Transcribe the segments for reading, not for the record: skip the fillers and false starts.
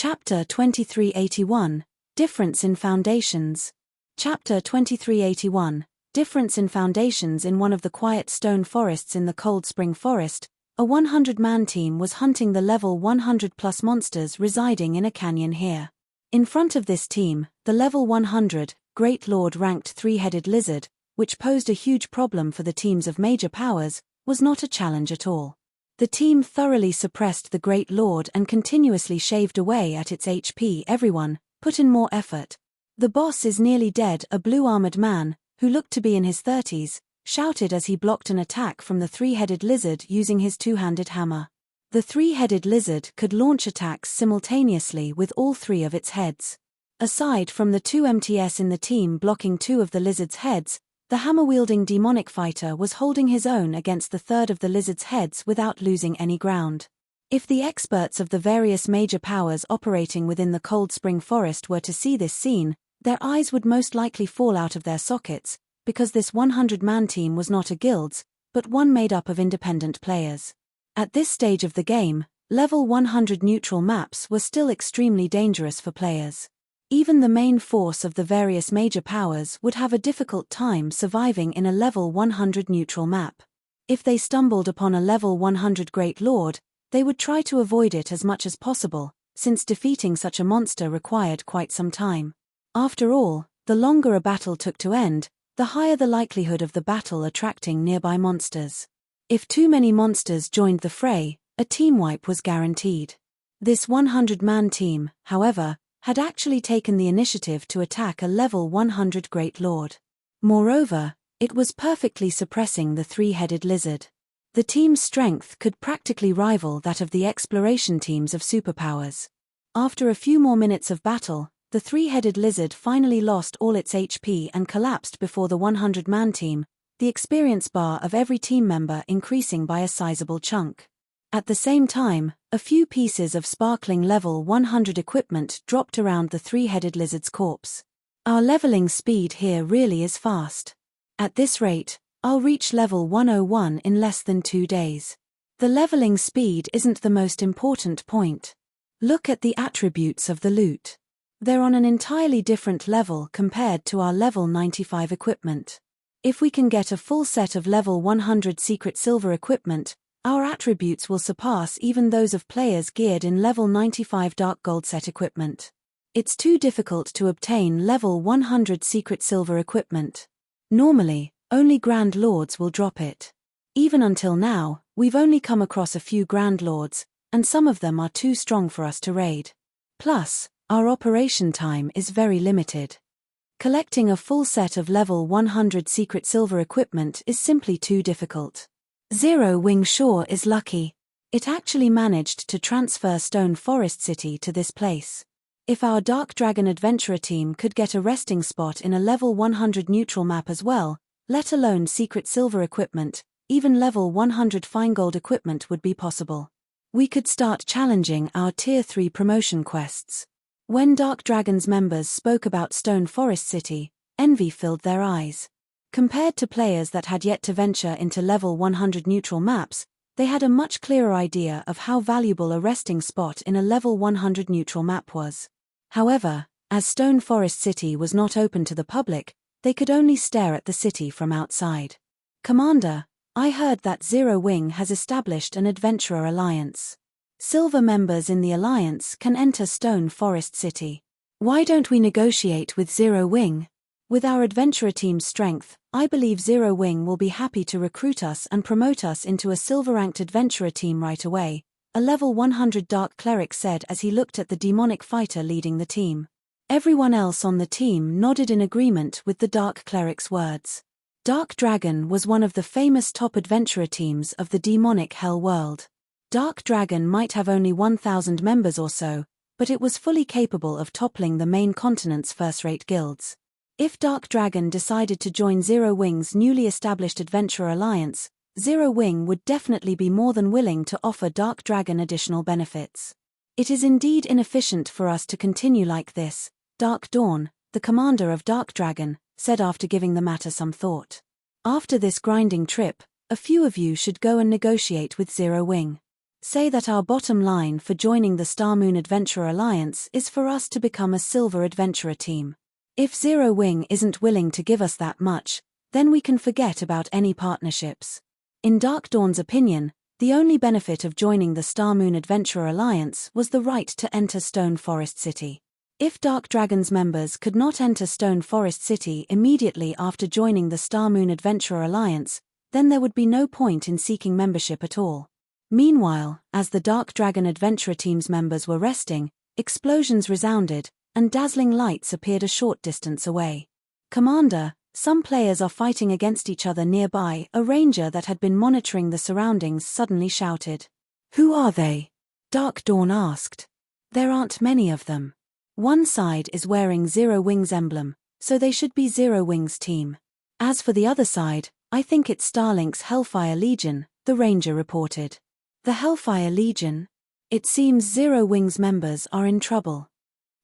Chapter 2381, Difference in Foundations. Chapter 2381, Difference in Foundations. In one of the quiet stone forests in the Cold Spring Forest, a 100-man team was hunting the level 100+ monsters residing in a canyon here. In front of this team, the level 100, Great Lord ranked three-headed lizard, which posed a huge problem for the teams of major powers, was not a challenge at all. The team thoroughly suppressed the Great Lord and continuously shaved away at its HP. Everyone put in more effort. The boss is nearly dead. A blue-armored man, who looked to be in his 30s, shouted as he blocked an attack from the three-headed lizard using his two-handed hammer. The three-headed lizard could launch attacks simultaneously with all three of its heads. Aside from the two MTS in the team blocking two of the lizard's heads, the hammer-wielding demonic fighter was holding his own against the third of the lizard's heads without losing any ground. If the experts of the various major powers operating within the Cold Spring Forest were to see this scene, their eyes would most likely fall out of their sockets, because this 100-man team was not a guild's, but one made up of independent players. At this stage of the game, level 100 neutral maps were still extremely dangerous for players. Even the main force of the various major powers would have a difficult time surviving in a level 100 neutral map. If they stumbled upon a level 100 Great Lord, they would try to avoid it as much as possible, since defeating such a monster required quite some time. After all, the longer a battle took to end, the higher the likelihood of the battle attracting nearby monsters. If too many monsters joined the fray, a team wipe was guaranteed. This 100-man team, however, had actually taken the initiative to attack a level 100 Great Lord. Moreover, it was perfectly suppressing the three-headed lizard. The team's strength could practically rival that of the exploration teams of superpowers. After a few more minutes of battle, the three-headed lizard finally lost all its HP and collapsed before the 100-man team, the experience bar of every team member increasing by a sizable chunk. At the same time, a few pieces of sparkling level 100 equipment dropped around the three-headed lizard's corpse. Our leveling speed here really is fast. At this rate, I'll reach level 101 in less than 2 days. The leveling speed isn't the most important point. Look at the attributes of the loot. They're on an entirely different level compared to our level 95 equipment. If we can get a full set of level 100 secret silver equipment, our attributes will surpass even those of players geared in level 95 dark gold set equipment. It's too difficult to obtain level 100 secret silver equipment. Normally, only Grand Lords will drop it. Even until now, we've only come across a few Grand Lords, and some of them are too strong for us to raid. Plus, our operation time is very limited. Collecting a full set of level 100 secret silver equipment is simply too difficult. Zero Wing sure is lucky. It actually managed to transfer Stone Forest City to this place. If our Dark Dragon adventurer team could get a resting spot in a level 100 neutral map as well, let alone secret silver equipment, even level 100 fine gold equipment would be possible. We could start challenging our Tier 3 promotion quests. When Dark Dragon's members spoke about Stone Forest City, envy filled their eyes. Compared to players that had yet to venture into level 100 neutral maps, they had a much clearer idea of how valuable a resting spot in a level 100 neutral map was. However, as Stone Forest City was not open to the public, they could only stare at the city from outside. Commander, I heard that Zero Wing has established an adventurer alliance. Silver members in the alliance can enter Stone Forest City. Why don't we negotiate with Zero Wing? With our adventurer team's strength, I believe Zero Wing will be happy to recruit us and promote us into a silver-ranked adventurer team right away, a level 100 Dark Cleric said as he looked at the demonic fighter leading the team. Everyone else on the team nodded in agreement with the Dark Cleric's words. Dark Dragon was one of the famous top adventurer teams of the demonic hell world. Dark Dragon might have only 1,000 members or so, but it was fully capable of toppling the main continent's first-rate guilds. If Dark Dragon decided to join Zero Wing's newly established adventurer alliance, Zero Wing would definitely be more than willing to offer Dark Dragon additional benefits. It is indeed inefficient for us to continue like this, Dark Dawn, the commander of Dark Dragon, said after giving the matter some thought. After this grinding trip, a few of you should go and negotiate with Zero Wing. Say that our bottom line for joining the Star Moon Adventurer Alliance is for us to become a Silver Adventurer team. If Zero Wing isn't willing to give us that much, then we can forget about any partnerships. In Dark Dawn's opinion, the only benefit of joining the Star Moon Adventurer Alliance was the right to enter Stone Forest City. If Dark Dragon's members could not enter Stone Forest City immediately after joining the Star Moon Adventurer Alliance, then there would be no point in seeking membership at all. Meanwhile, as the Dark Dragon Adventurer Team's members were resting, explosions resounded, and dazzling lights appeared a short distance away. "Commander, some players are fighting against each other nearby," a ranger that had been monitoring the surroundings suddenly shouted. "Who are they?" Dark Dawn asked. "There aren't many of them. One side is wearing Zero Wing's emblem, so they should be Zero Wing's team. As for the other side, I think it's Starlink's Hellfire Legion," the ranger reported. "The Hellfire Legion? It seems Zero Wing's members are in trouble."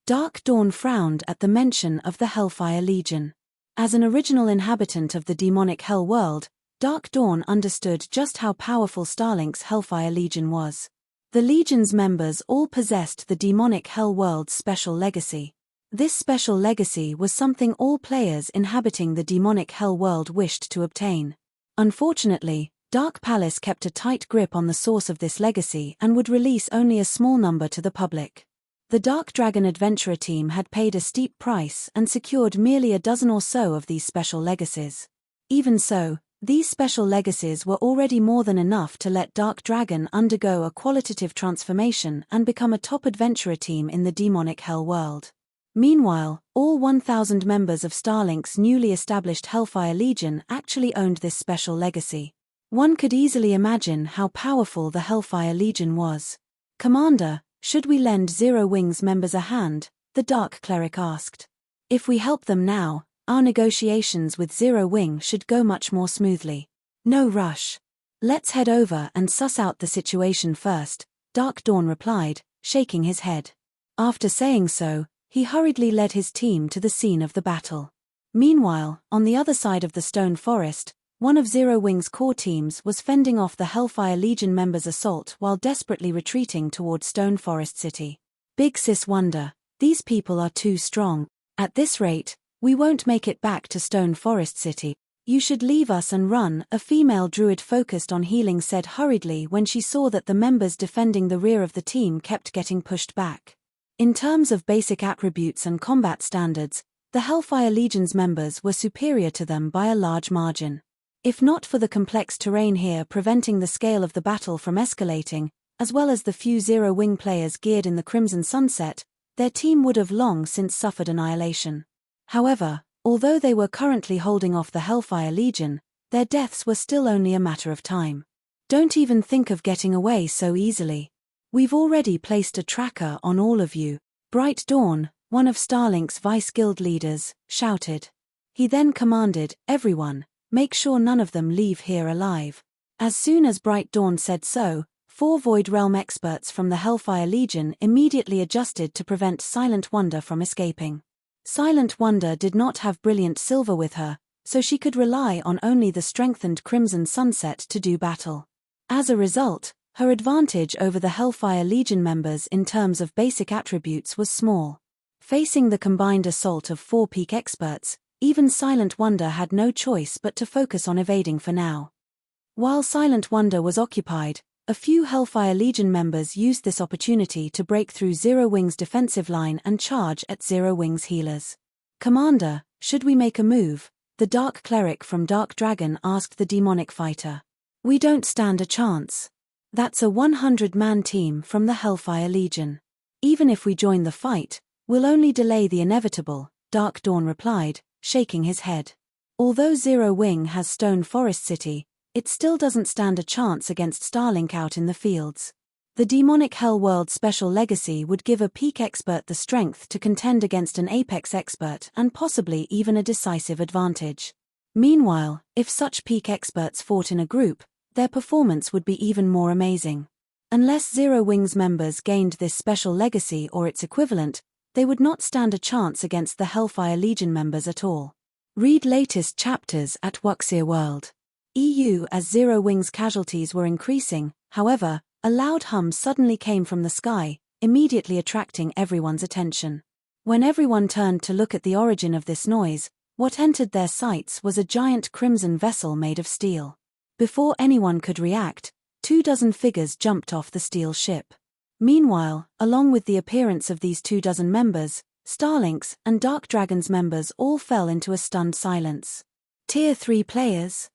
Dark Dawn frowned at the mention of the Hellfire Legion. As an original inhabitant of the demonic Hell world, Dark Dawn understood just how powerful Starlink's Hellfire Legion was. The Legion's members all possessed the demonic Hell world's special legacy. This special legacy was something all players inhabiting the demonic Hell world wished to obtain. Unfortunately, Dark Palace kept a tight grip on the source of this legacy and would release only a small number to the public. The Dark Dragon Adventurer team had paid a steep price and secured merely a dozen or so of these special legacies. Even so, these special legacies were already more than enough to let Dark Dragon undergo a qualitative transformation and become a top adventurer team in the demonic Hell world. Meanwhile, all 1,000 members of Starlink's newly established Hellfire Legion actually owned this special legacy. One could easily imagine how powerful the Hellfire Legion was. "Commander, should we lend Zero Wing's members a hand?" the Dark Cleric asked. "If we help them now, our negotiations with Zero Wing should go much more smoothly. No rush. Let's head over and suss out the situation first," Dark Dawn replied, shaking his head. After saying so, he hurriedly led his team to the scene of the battle. Meanwhile, on the other side of the Stone Forest, one of Zero Wing's core teams was fending off the Hellfire Legion members' assault while desperately retreating toward Stone Forest City. "Big Sis Wonder, these people are too strong. At this rate, we won't make it back to Stone Forest City. You should leave us and run," a female druid focused on healing said hurriedly when she saw that the members defending the rear of the team kept getting pushed back. In terms of basic attributes and combat standards, the Hellfire Legion's members were superior to them by a large margin. If not for the complex terrain here preventing the scale of the battle from escalating, as well as the few Zero Wing players geared in the Crimson Sunset, their team would have long since suffered annihilation. However, although they were currently holding off the Hellfire Legion, their deaths were still only a matter of time. "Don't even think of getting away so easily. We've already placed a tracker on all of you," Bright Dawn, one of Starlink's vice guild leaders, shouted. He then commanded, "Everyone, make sure none of them leave here alive." As soon as Bright Dawn said so, 4 Void Realm experts from the Hellfire Legion immediately adjusted to prevent Silent Wonder from escaping. Silent Wonder did not have brilliant silver with her, so she could rely on only the strengthened Crimson Sunset to do battle. As a result, her advantage over the Hellfire Legion members in terms of basic attributes was small. Facing the combined assault of 4 peak experts, even Silent Wonder had no choice but to focus on evading for now. While Silent Wonder was occupied, a few Hellfire Legion members used this opportunity to break through Zero Wing's defensive line and charge at Zero Wing's healers. "Commander, should we make a move?" the Dark Cleric from Dark Dragon asked the demonic fighter. "We don't stand a chance. That's a 100-man team from the Hellfire Legion. Even if we join the fight, we'll only delay the inevitable," Dark Dawn replied, shaking his head. "Although Zero Wing has Stone Forest City, it still doesn't stand a chance against Starlink out in the fields. The demonic Hell world special legacy would give a peak expert the strength to contend against an apex expert and possibly even a decisive advantage. Meanwhile, if such peak experts fought in a group, their performance would be even more amazing. Unless Zero Wing's members gained this special legacy or its equivalent, they would not stand a chance against the Hellfire Legion members at all. Read latest chapters at Wuxia World. EU. As Zero Wing's casualties were increasing, however, A loud hum suddenly came from the sky, immediately attracting everyone's attention. When everyone turned to look at the origin of this noise, what entered their sights was a giant crimson vessel made of steel. Before anyone could react, 24 figures jumped off the steel ship. Meanwhile, along with the appearance of these 24 members, Starlink's and Dark Dragon's members all fell into a stunned silence. Tier 3 players.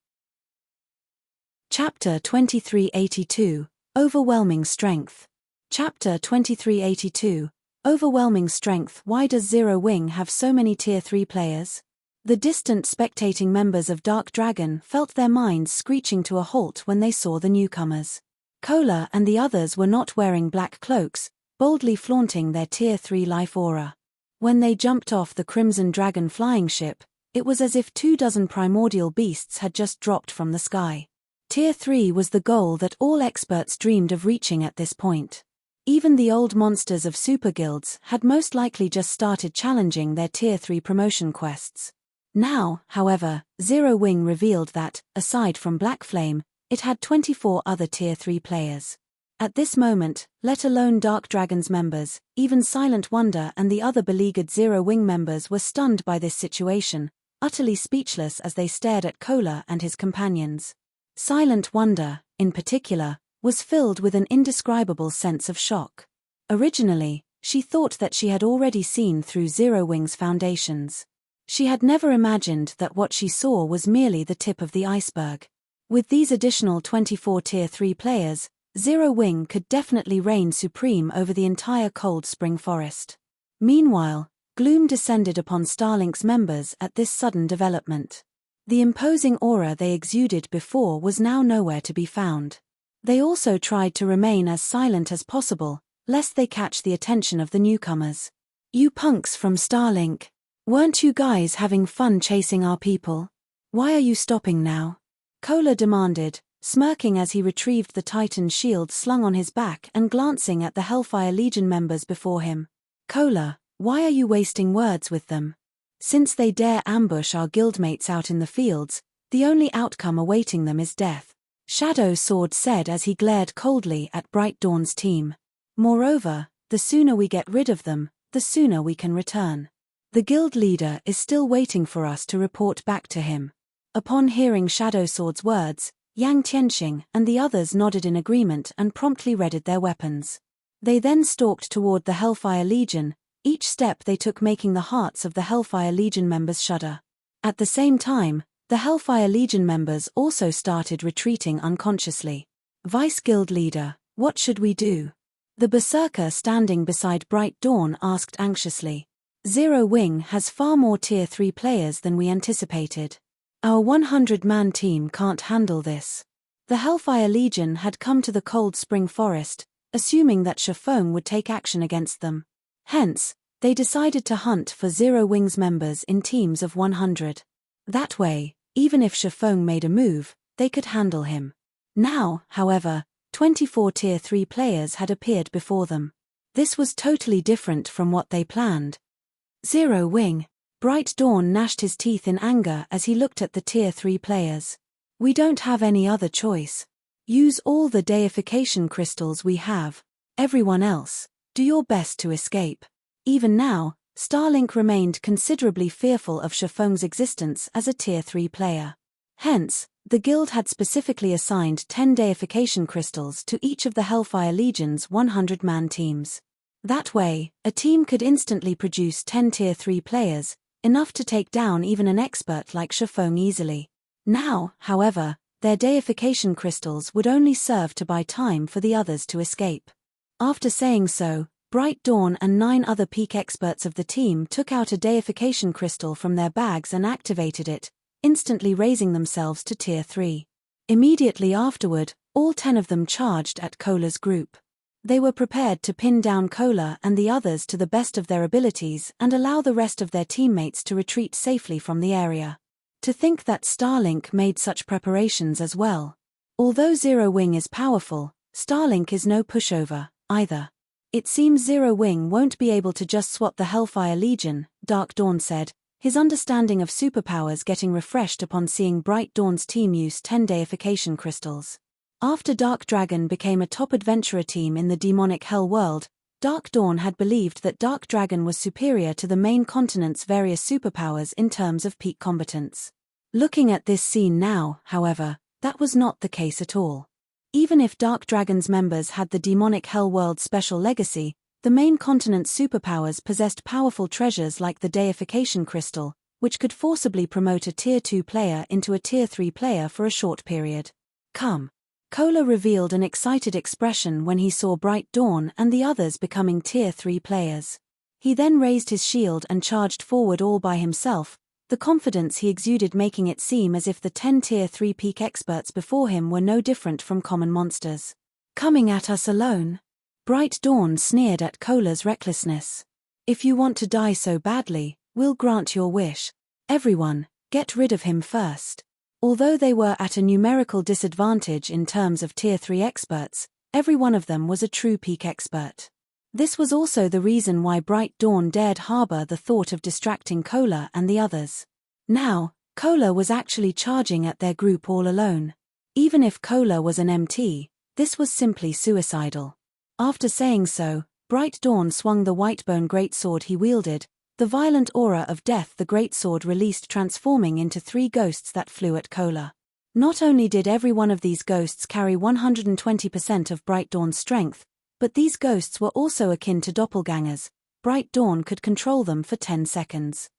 Chapter 2382, Overwhelming Strength. Chapter 2382, Overwhelming Strength. Why does Zero Wing have so many Tier 3 players? The distant spectating members of Dark Dragon felt their minds screeching to a halt when they saw the newcomers. Cola and the others were not wearing black cloaks, boldly flaunting their Tier 3 life aura. When they jumped off the Crimson Dragon flying ship, it was as if 24 primordial beasts had just dropped from the sky. Tier 3 was the goal that all experts dreamed of reaching at this point. Even the old monsters of super guilds had most likely just started challenging their Tier 3 promotion quests. Now, however, Zero Wing revealed that, aside from Black Flame, it had 24 other Tier 3 players. At this moment, let alone Dark Dragon's members, even Silent Wonder and the other beleaguered Zero Wing members were stunned by this situation, utterly speechless as they stared at Cola and his companions. Silent Wonder, in particular, was filled with an indescribable sense of shock. Originally, she thought that she had already seen through Zero Wing's foundations. She had never imagined that what she saw was merely the tip of the iceberg. With these additional 24 Tier 3 players, Zero Wing could definitely reign supreme over the entire Cold Spring Forest. Meanwhile, gloom descended upon Starlink's members at this sudden development. The imposing aura they exuded before was now nowhere to be found. They also tried to remain as silent as possible, lest they catch the attention of the newcomers. "You punks from Starlink. Weren't you guys having fun chasing our people? Why are you stopping now?" Cola demanded, smirking as he retrieved the Titan shield slung on his back and glancing at the Hellfire Legion members before him. "Cola, why are you wasting words with them? Since they dare ambush our guildmates out in the fields, the only outcome awaiting them is death," Shadow Sword said as he glared coldly at Bright Dawn's team. "Moreover, the sooner we get rid of them, the sooner we can return. The guild leader is still waiting for us to report back to him." Upon hearing Shadow Sword's words, Yang Tianxing and the others nodded in agreement and promptly readied their weapons. They then stalked toward the Hellfire Legion, each step they took making the hearts of the Hellfire Legion members shudder. At the same time, the Hellfire Legion members also started retreating unconsciously. "Vice Guild Leader, what should we do?" The Berserker standing beside Bright Dawn asked anxiously. "Zero Wing has far more Tier 3 players than we anticipated. Our 100-man team can't handle this." The Hellfire Legion had come to the Cold Spring Forest, assuming that Shifeng would take action against them. Hence, they decided to hunt for Zero Wing's members in teams of 100. That way, even if Shifeng made a move, they could handle him. Now, however, 24 Tier 3 players had appeared before them. This was totally different from what they planned. "Zero Wing." Bright Dawn gnashed his teeth in anger as he looked at the Tier 3 players. "We don't have any other choice. Use all the deification crystals we have. Everyone else, do your best to escape." Even now, Starlink remained considerably fearful of Shifeng's existence as a Tier 3 player. Hence, the guild had specifically assigned 10 deification crystals to each of the Hellfire Legion's 100-man teams. That way, a team could instantly produce 10 Tier 3 players, enough to take down even an expert like Shifeng easily. Now, however, their deification crystals would only serve to buy time for the others to escape. After saying so, Bright Dawn and 9 other peak experts of the team took out a deification crystal from their bags and activated it, instantly raising themselves to Tier 3. Immediately afterward, all 10 of them charged at Cola's group. They were prepared to pin down Cola and the others to the best of their abilities and allow the rest of their teammates to retreat safely from the area. To think that Starlink made such preparations as well. Although Zero Wing is powerful, Starlink is no pushover, either. "It seems Zero Wing won't be able to just swat the Hellfire Legion," Dark Dawn said, his understanding of superpowers getting refreshed upon seeing Bright Dawn's team use 10 deification crystals. After Dark Dragon became a top adventurer team in the demonic Hell world, Dark Dawn had believed that Dark Dragon was superior to the main continent's various superpowers in terms of peak combatants. Looking at this scene now, however, that was not the case at all. Even if Dark Dragon's members had the demonic Hell world special legacy, the main continent's superpowers possessed powerful treasures like the deification crystal, which could forcibly promote a Tier 2 player into a Tier 3 player for a short period. Come. Cola revealed an excited expression when he saw Bright Dawn and the others becoming Tier 3 players. He then raised his shield and charged forward all by himself, the confidence he exuded making it seem as if the 10 Tier 3 peak experts before him were no different from common monsters. Coming at us alone? Bright Dawn sneered at Cola's recklessness. If you want to die so badly, we'll grant your wish. Everyone, get rid of him first. Although they were at a numerical disadvantage in terms of Tier 3 experts, every one of them was a true peak expert. This was also the reason why Bright Dawn dared harbor the thought of distracting Cola and the others. Now, Cola was actually charging at their group all alone. Even if Cola was an MT, this was simply suicidal. After saying so, Bright Dawn swung the Whitebone greatsword he wielded, the violent aura of death the greatsword released transforming into 3 ghosts that flew at Cola. Not only did every one of these ghosts carry 120% of Bright Dawn's strength, but these ghosts were also akin to doppelgangers. Bright Dawn could control them for 10 seconds.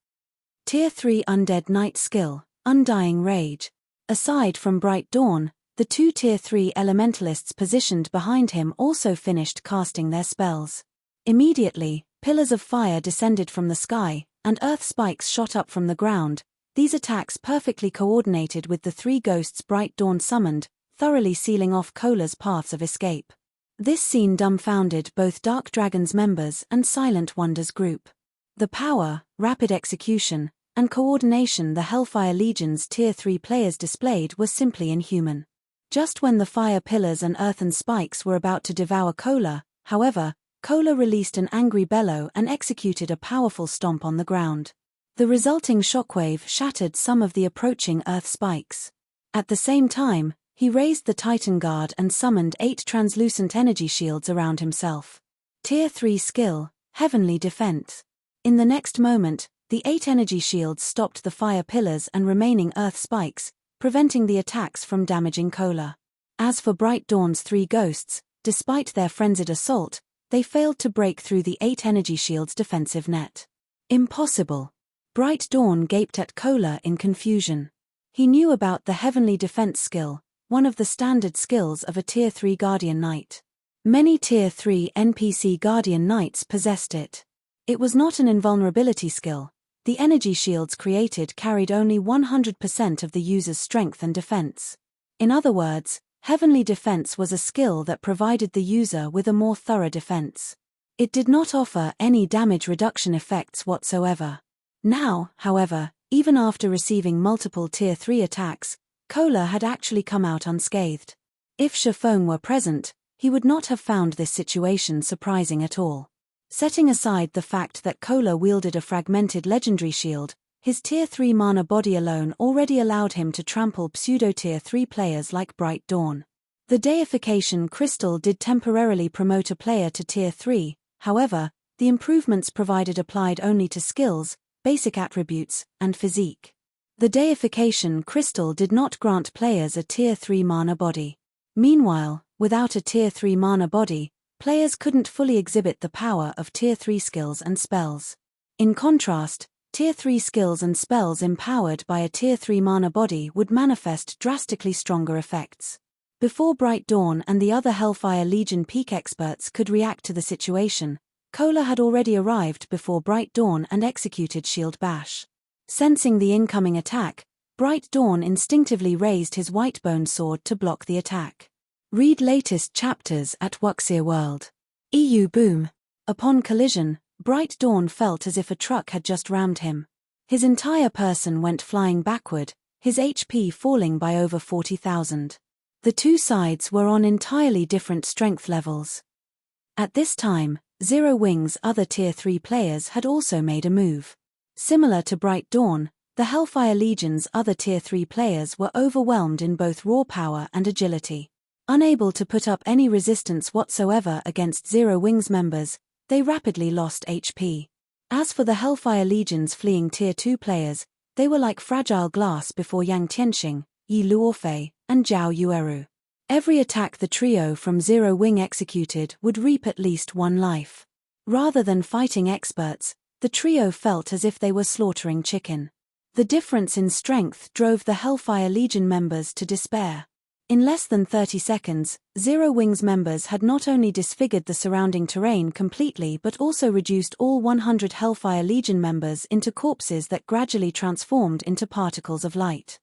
Tier 3 Undead Knight skill, Undying Rage. Aside from Bright Dawn, the 2 Tier 3 elementalists positioned behind him also finished casting their spells. Immediately, pillars of fire descended from the sky, and earth spikes shot up from the ground, these attacks perfectly coordinated with the 3 ghosts Bright Dawn summoned, thoroughly sealing off Cola's paths of escape. This scene dumbfounded both Dark Dragon's members and Silent Wonder's group. The power, rapid execution, and coordination the Hellfire Legion's Tier 3 players displayed were simply inhuman. Just when the fire pillars and earthen spikes were about to devour Cola, however, Cola released an angry bellow and executed a powerful stomp on the ground. The resulting shockwave shattered some of the approaching earth spikes. At the same time, he raised the Titan Guard and summoned 8 translucent energy shields around himself. Tier 3 skill, Heavenly Defense. In the next moment, the 8 energy shields stopped the fire pillars and remaining earth spikes, preventing the attacks from damaging Cola. As for Bright Dawn's 3 ghosts, despite their frenzied assault, they failed to break through the 8 energy shields' defensive net. Impossible. Bright Dawn gaped at Cola in confusion. He knew about the Heavenly Defense skill, one of the standard skills of a Tier 3 Guardian Knight. Many Tier 3 NPC Guardian Knights possessed it. It was not an invulnerability skill. The energy shields created carried only 100% of the user's strength and defense. In other words, Heavenly Defense was a skill that provided the user with a more thorough defense. It did not offer any damage reduction effects whatsoever. Now, however, even after receiving multiple Tier 3 attacks, Cola had actually come out unscathed. If Shafong were present, he would not have found this situation surprising at all. Setting aside the fact that Cola wielded a fragmented legendary shield, his Tier 3 mana body alone already allowed him to trample pseudo-Tier 3 players like Bright Dawn. The deification crystal did temporarily promote a player to Tier 3, however, the improvements provided applied only to skills, basic attributes, and physique. The deification crystal did not grant players a Tier 3 mana body. Meanwhile, without a Tier 3 mana body, players couldn't fully exhibit the power of Tier 3 skills and spells. In contrast, Tier 3 skills and spells empowered by a Tier 3 mana body would manifest drastically stronger effects. Before Bright Dawn and the other Hellfire Legion peak experts could react to the situation, Cola had already arrived before Bright Dawn and executed Shield Bash. Sensing the incoming attack, Bright Dawn instinctively raised his Whitebone sword to block the attack. Read latest chapters at Wuxia World. EU Boom. Upon collision, Bright Dawn felt as if a truck had just rammed him. His entire person went flying backward, his HP falling by over 40,000. The two sides were on entirely different strength levels. At this time, Zero Wing's other Tier 3 players had also made a move. Similar to Bright Dawn, the Hellfire Legion's other Tier 3 players were overwhelmed in both raw power and agility. Unable to put up any resistance whatsoever against Zero Wings members, they rapidly lost HP. As for the Hellfire Legion's fleeing Tier 2 players, they were like fragile glass before Yang Tianxing, Yi Luofei, and Zhao Yueru. Every attack the trio from Zero Wing executed would reap at least one life. Rather than fighting experts, the trio felt as if they were slaughtering chicken. The difference in strength drove the Hellfire Legion members to despair. In less than 30 seconds, Zero Wings members had not only disfigured the surrounding terrain completely but also reduced all 100 Hellfire Legion members into corpses that gradually transformed into particles of light.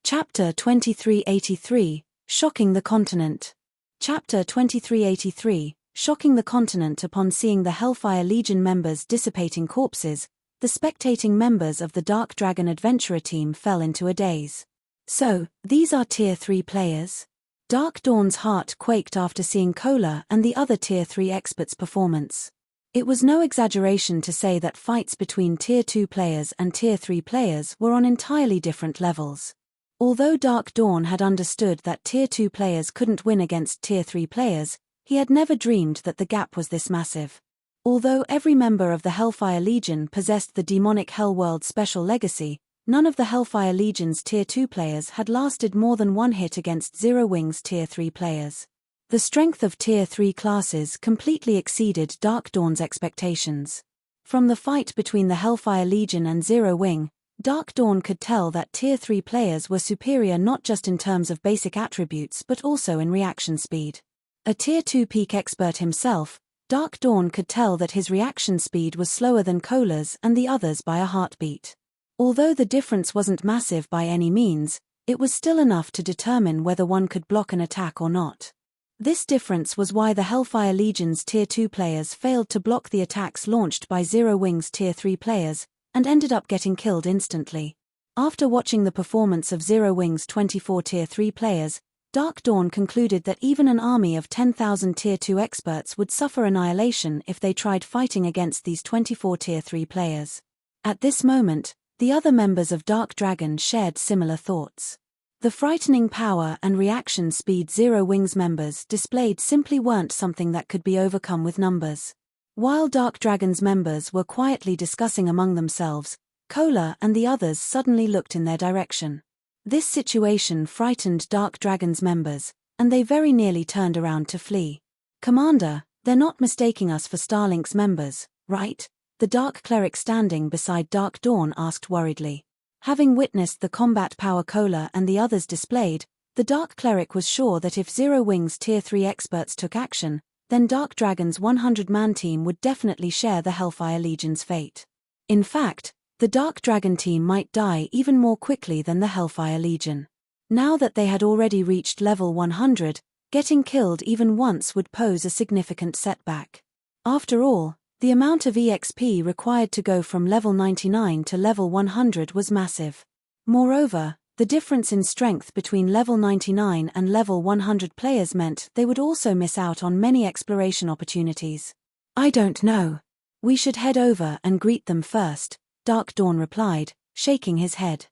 Chapter 2383, Shocking the Continent. Chapter 2383, Shocking the Continent. Upon seeing the Hellfire Legion members dissipating corpses, the spectating members of the Dark Dragon Adventurer team fell into a daze. So, these are Tier 3 players? Dark Dawn's heart quaked after seeing Kola and the other Tier 3 experts' performance. It was no exaggeration to say that fights between Tier 2 players and Tier 3 players were on entirely different levels. Although Dark Dawn had understood that Tier 2 players couldn't win against Tier 3 players, he had never dreamed that the gap was this massive. Although every member of the Hellfire Legion possessed the demonic Hellworld special legacy, none of the Hellfire Legion's Tier 2 players had lasted more than one hit against Zero Wings Tier 3 players. The strength of Tier 3 classes completely exceeded Dark Dawn's expectations. From the fight between the Hellfire Legion and Zero Wing, Dark Dawn could tell that Tier 3 players were superior not just in terms of basic attributes but also in reaction speed. A Tier 2 peak expert himself, Dark Dawn could tell that his reaction speed was slower than Kola's and the others by a heartbeat. Although the difference wasn't massive by any means, it was still enough to determine whether one could block an attack or not. This difference was why the Hellfire Legion's Tier 2 players failed to block the attacks launched by Zero Wing's Tier 3 players, and ended up getting killed instantly. After watching the performance of Zero Wing's 24 Tier 3 players, Dark Dawn concluded that even an army of 10,000 Tier 2 experts would suffer annihilation if they tried fighting against these 24 Tier 3 players. At this moment, the other members of Dark Dragon shared similar thoughts. The frightening power and reaction speed Zero Wings members displayed simply weren't something that could be overcome with numbers. While Dark Dragon's members were quietly discussing among themselves, Kola and the others suddenly looked in their direction. This situation frightened Dark Dragon's members, and they very nearly turned around to flee. "Commander, they're not mistaking us for Starlink's members, right?" The Dark Cleric standing beside Dark Dawn asked worriedly. Having witnessed the combat power Kola and the others displayed, the Dark Cleric was sure that if Zero Wing's Tier 3 experts took action, then Dark Dragon's 100-man team would definitely share the Hellfire Legion's fate. In fact, the Dark Dragon team might die even more quickly than the Hellfire Legion. Now that they had already reached level 100, getting killed even once would pose a significant setback. After all, the amount of EXP required to go from level 99 to level 100 was massive. Moreover, the difference in strength between level 99 and level 100 players meant they would also miss out on many exploration opportunities. "I don't know. We should head over and greet them first," Dark Dawn replied, shaking his head.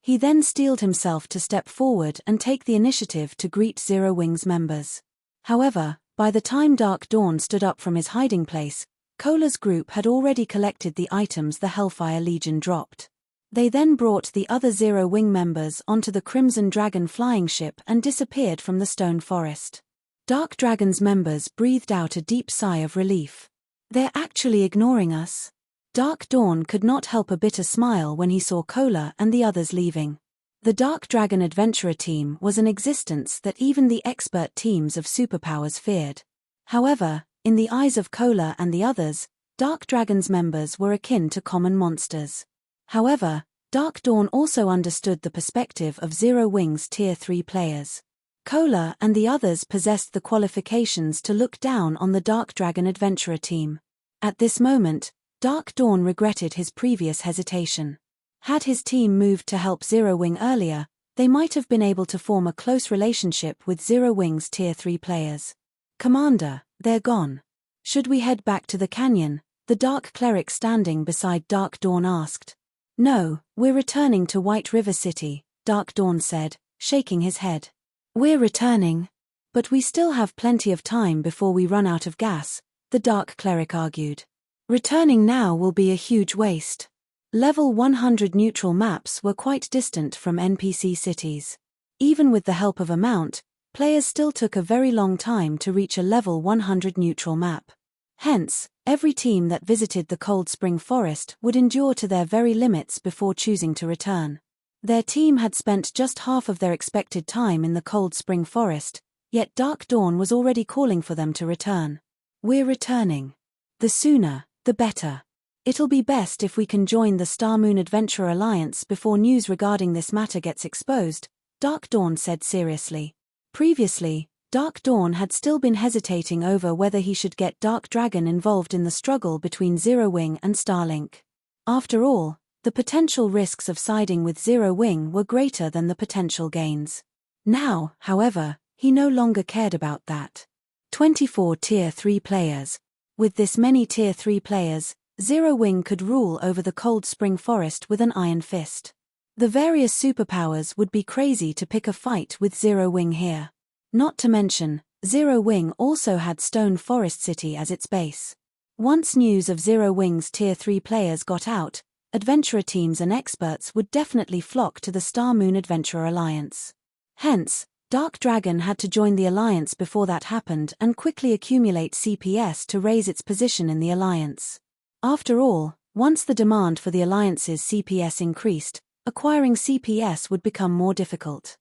He then steeled himself to step forward and take the initiative to greet Zero Wing's members. However, by the time Dark Dawn stood up from his hiding place, Kola's group had already collected the items the Hellfire Legion dropped. They then brought the other Zero Wing members onto the Crimson Dragon flying ship and disappeared from the stone forest. Dark Dragon's members breathed out a deep sigh of relief. "They're actually ignoring us." Dark Dawn could not help a bitter smile when he saw Kola and the others leaving. The Dark Dragon Adventurer team was an existence that even the expert teams of superpowers feared. However, in the eyes of Kola and the others, Dark Dragon's members were akin to common monsters. However, Dark Dawn also understood the perspective of Zero Wing's Tier 3 players. Kola and the others possessed the qualifications to look down on the Dark Dragon Adventurer team. At this moment, Dark Dawn regretted his previous hesitation. Had his team moved to help Zero Wing earlier, they might have been able to form a close relationship with Zero Wing's Tier 3 players. "Commander, they're gone. Should we head back to the canyon?" the Dark Cleric standing beside Dark Dawn asked. "No, we're returning to White River City," Dark Dawn said, shaking his head. We're returning. But we still have plenty of time before we run out of gas, the Dark Cleric argued. Returning now will be a huge waste. Level 100 neutral maps were quite distant from NPC cities. Even with the help of a mount, players still took a very long time to reach a level 100 neutral map. Hence, every team that visited the Cold Spring Forest would endure to their very limits before choosing to return. Their team had spent just half of their expected time in the Cold Spring Forest, yet Dark Dawn was already calling for them to return. We're returning. The sooner, the better. It'll be best if we can join the Star Moon Adventurer Alliance before news regarding this matter gets exposed, Dark Dawn said seriously. Previously, Dark Dawn had still been hesitating over whether he should get Dark Dragon involved in the struggle between Zero Wing and Starlink. After all, the potential risks of siding with Zero Wing were greater than the potential gains. Now, however, he no longer cared about that. 24 Tier 3 players. With this many Tier 3 players, Zero Wing could rule over the Cold Spring Forest with an iron fist. The various superpowers would be crazy to pick a fight with Zero Wing here. Not to mention, Zero Wing also had Stone Forest City as its base. Once news of Zero Wing's Tier 3 players got out, adventurer teams and experts would definitely flock to the Star Moon Adventurer Alliance. Hence, Dark Dragon had to join the Alliance before that happened and quickly accumulate CPS to raise its position in the Alliance. After all, once the demand for the Alliance's CPS increased, acquiring CPS would become more difficult.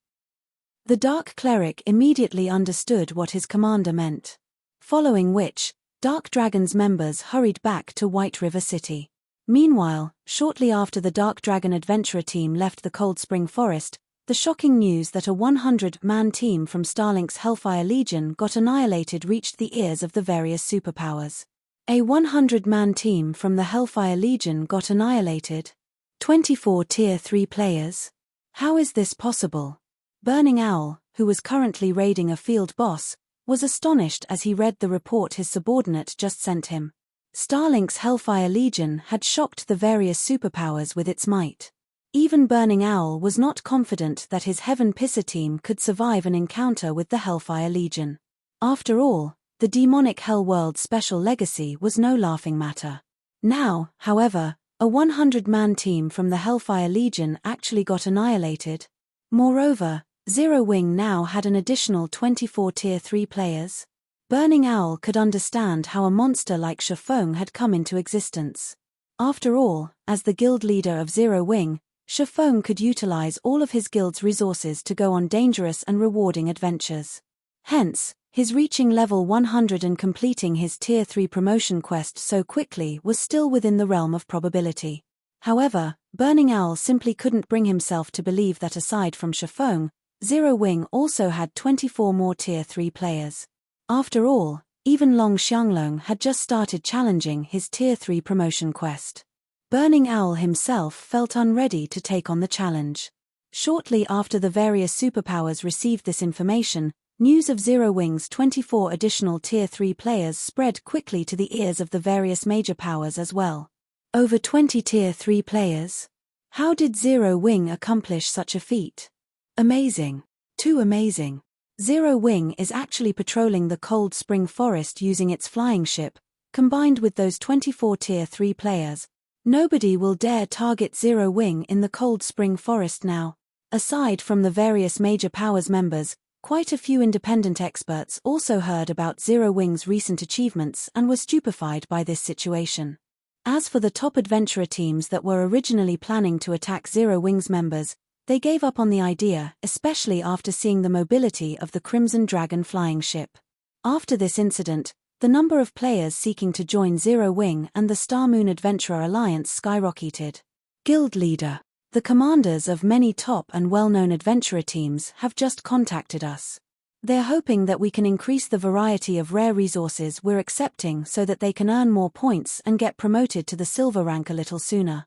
The Dark Cleric immediately understood what his commander meant. Following which, Dark Dragon's members hurried back to White River City. Meanwhile, shortly after the Dark Dragon adventurer team left the Cold Spring Forest, the shocking news that a 100-man team from Starlink's Hellfire Legion got annihilated reached the ears of the various superpowers. A 100-man team from the Hellfire Legion got annihilated. 24 Tier 3 players? How is this possible? Burning Owl, who was currently raiding a field boss, was astonished as he read the report his subordinate just sent him. Starlink's Hellfire Legion had shocked the various superpowers with its might. Even Burning Owl was not confident that his Heaven Pisser team could survive an encounter with the Hellfire Legion. After all, the demonic Hell World special legacy was no laughing matter. Now, however, a 100-man team from the Hellfire Legion actually got annihilated. Moreover, Zero Wing now had an additional 24 Tier 3 players. Burning Owl could understand how a monster like Shifeng had come into existence. After all, as the guild leader of Zero Wing, Shifeng could utilize all of his guild's resources to go on dangerous and rewarding adventures. Hence, his reaching level 100 and completing his Tier 3 promotion quest so quickly was still within the realm of probability. However, Burning Owl simply couldn't bring himself to believe that aside from Shifeng, Zero Wing also had 24 more Tier 3 players. After all, even Long Xianglong had just started challenging his Tier 3 promotion quest. Burning Owl himself felt unready to take on the challenge. Shortly after the various superpowers received this information, news of Zero Wing's 24 additional Tier 3 players spread quickly to the ears of the various major powers as well. Over 20 Tier 3 players? How did Zero Wing accomplish such a feat? Amazing. Too amazing. Zero Wing is actually patrolling the Cold Spring Forest using its flying ship, combined with those 24 Tier 3 players. Nobody will dare target Zero Wing in the Cold Spring Forest now. Aside from the various major powers members, quite a few independent experts also heard about Zero Wing's recent achievements and were stupefied by this situation. As for the top adventurer teams that were originally planning to attack Zero Wing's members, they gave up on the idea, especially after seeing the mobility of the Crimson Dragon flying ship. After this incident, the number of players seeking to join Zero Wing and the Star Moon Adventurer Alliance skyrocketed. Guild leader. The commanders of many top and well-known adventurer teams have just contacted us. They're hoping that we can increase the variety of rare resources we're accepting so that they can earn more points and get promoted to the silver rank a little sooner.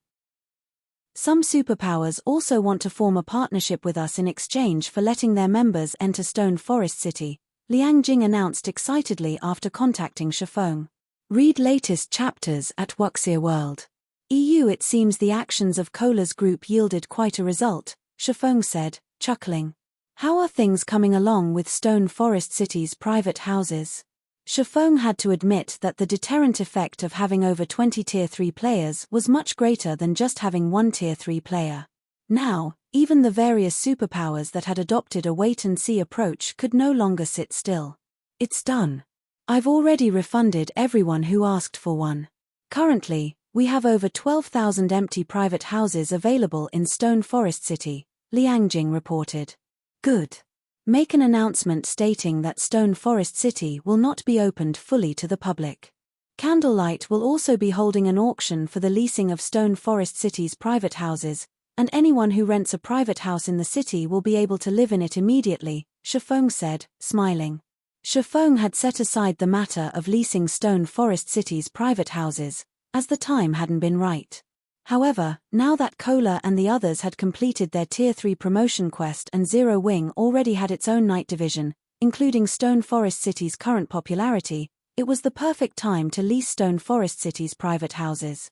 Some superpowers also want to form a partnership with us in exchange for letting their members enter Stone Forest City, Liang Jing announced excitedly after contacting Shifeng. Read latest chapters at Wuxia World. EU. It seems the actions of Cola's group yielded quite a result, Shifeng said, chuckling. How are things coming along with Stone Forest City's private houses? Shifeng had to admit that the deterrent effect of having over 20 Tier 3 players was much greater than just having one Tier 3 player. Now, even the various superpowers that had adopted a wait-and-see approach could no longer sit still. It's done. I've already refunded everyone who asked for one. Currently, we have over 12,000 empty private houses available in Stone Forest City, Liang Jing reported. Good. Make an announcement stating that Stone Forest City will not be opened fully to the public. Candlelight will also be holding an auction for the leasing of Stone Forest City's private houses, and anyone who rents a private house in the city will be able to live in it immediately, Shifeng said, smiling. Shifeng had set aside the matter of leasing Stone Forest City's private houses, as the time hadn't been right. However, now that Kola and the others had completed their Tier 3 promotion quest and Zero Wing already had its own night division, including Stone Forest City's current popularity, it was the perfect time to lease Stone Forest City's private houses.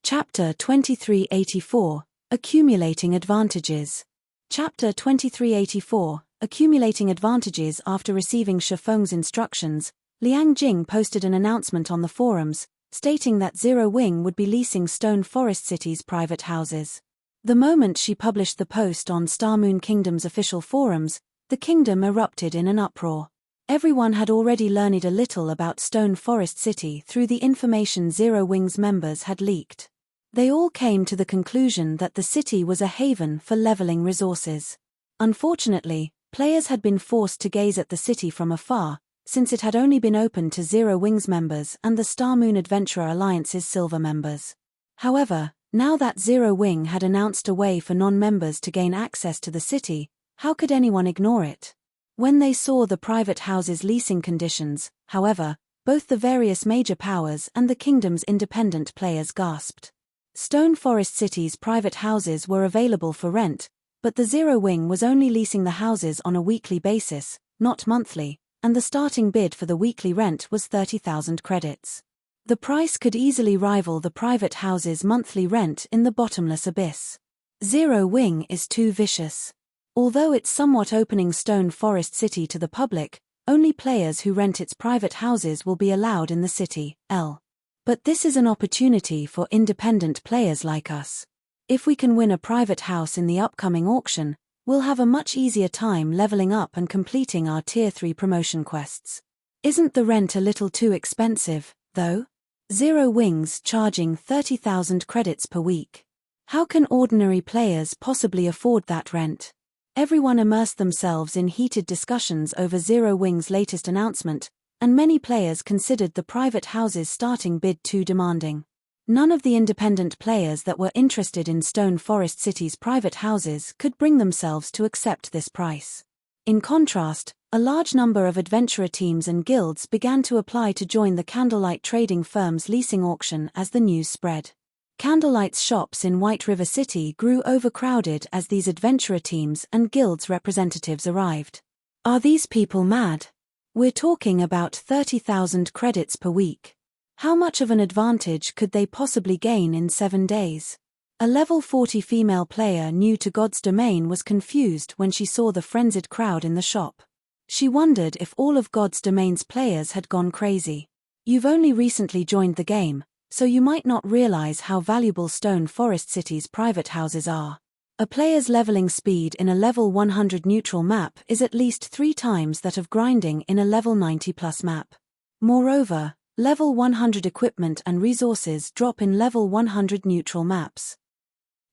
Chapter 2384, Accumulating Advantages. Chapter 2384, Accumulating Advantages. After receiving Shifeng's instructions, Liang Jing posted an announcement on the forums, stating that Zero Wing would be leasing Stone Forest City's private houses. The moment she published the post on Star Moon Kingdom's official forums, the kingdom erupted in an uproar. Everyone had already learned a little about Stone Forest City through the information Zero Wing's members had leaked. They all came to the conclusion that the city was a haven for leveling resources. Unfortunately, players had been forced to gaze at the city from afar, since it had only been open to Zero Wing's members and the Star Moon Adventurer Alliance's silver members. However, now that Zero Wing had announced a way for non-members to gain access to the city, how could anyone ignore it? When they saw the private houses' leasing conditions, however, both the various major powers and the kingdom's independent players gasped. Stone Forest City's private houses were available for rent, but the Zero Wing was only leasing the houses on a weekly basis, not monthly, and the starting bid for the weekly rent was 30,000 credits. The price could easily rival the private house's monthly rent in the bottomless abyss. Zero Wing is too vicious. Although it's somewhat opening Stone Forest City to the public, only players who rent its private houses will be allowed in the city, But this is an opportunity for independent players like us. If we can win a private house in the upcoming auction, we'll have a much easier time leveling up and completing our Tier 3 promotion quests. Isn't the rent a little too expensive, though? Zero Wing's charging 30,000 credits per week. How can ordinary players possibly afford that rent? Everyone immersed themselves in heated discussions over Zero Wing's latest announcement, and many players considered the private house's starting bid too demanding. None of the independent players that were interested in Stone Forest City's private houses could bring themselves to accept this price. In contrast, a large number of adventurer teams and guilds began to apply to join the Candlelight trading firm's leasing auction as the news spread. Candlelight's shops in White River City grew overcrowded as these adventurer teams and guilds representatives arrived. Are these people mad? We're talking about 30,000 credits per week. How much of an advantage could they possibly gain in 7 days? A level 40 female player new to God's Domain was confused when she saw the frenzied crowd in the shop. She wondered if all of God's Domain's players had gone crazy. You've only recently joined the game, so you might not realize how valuable Stone Forest City's private houses are. A player's leveling speed in a level 100 neutral map is at least 3 times that of grinding in a level 90+ map. Moreover, level 100 equipment and resources drop in level 100 neutral maps.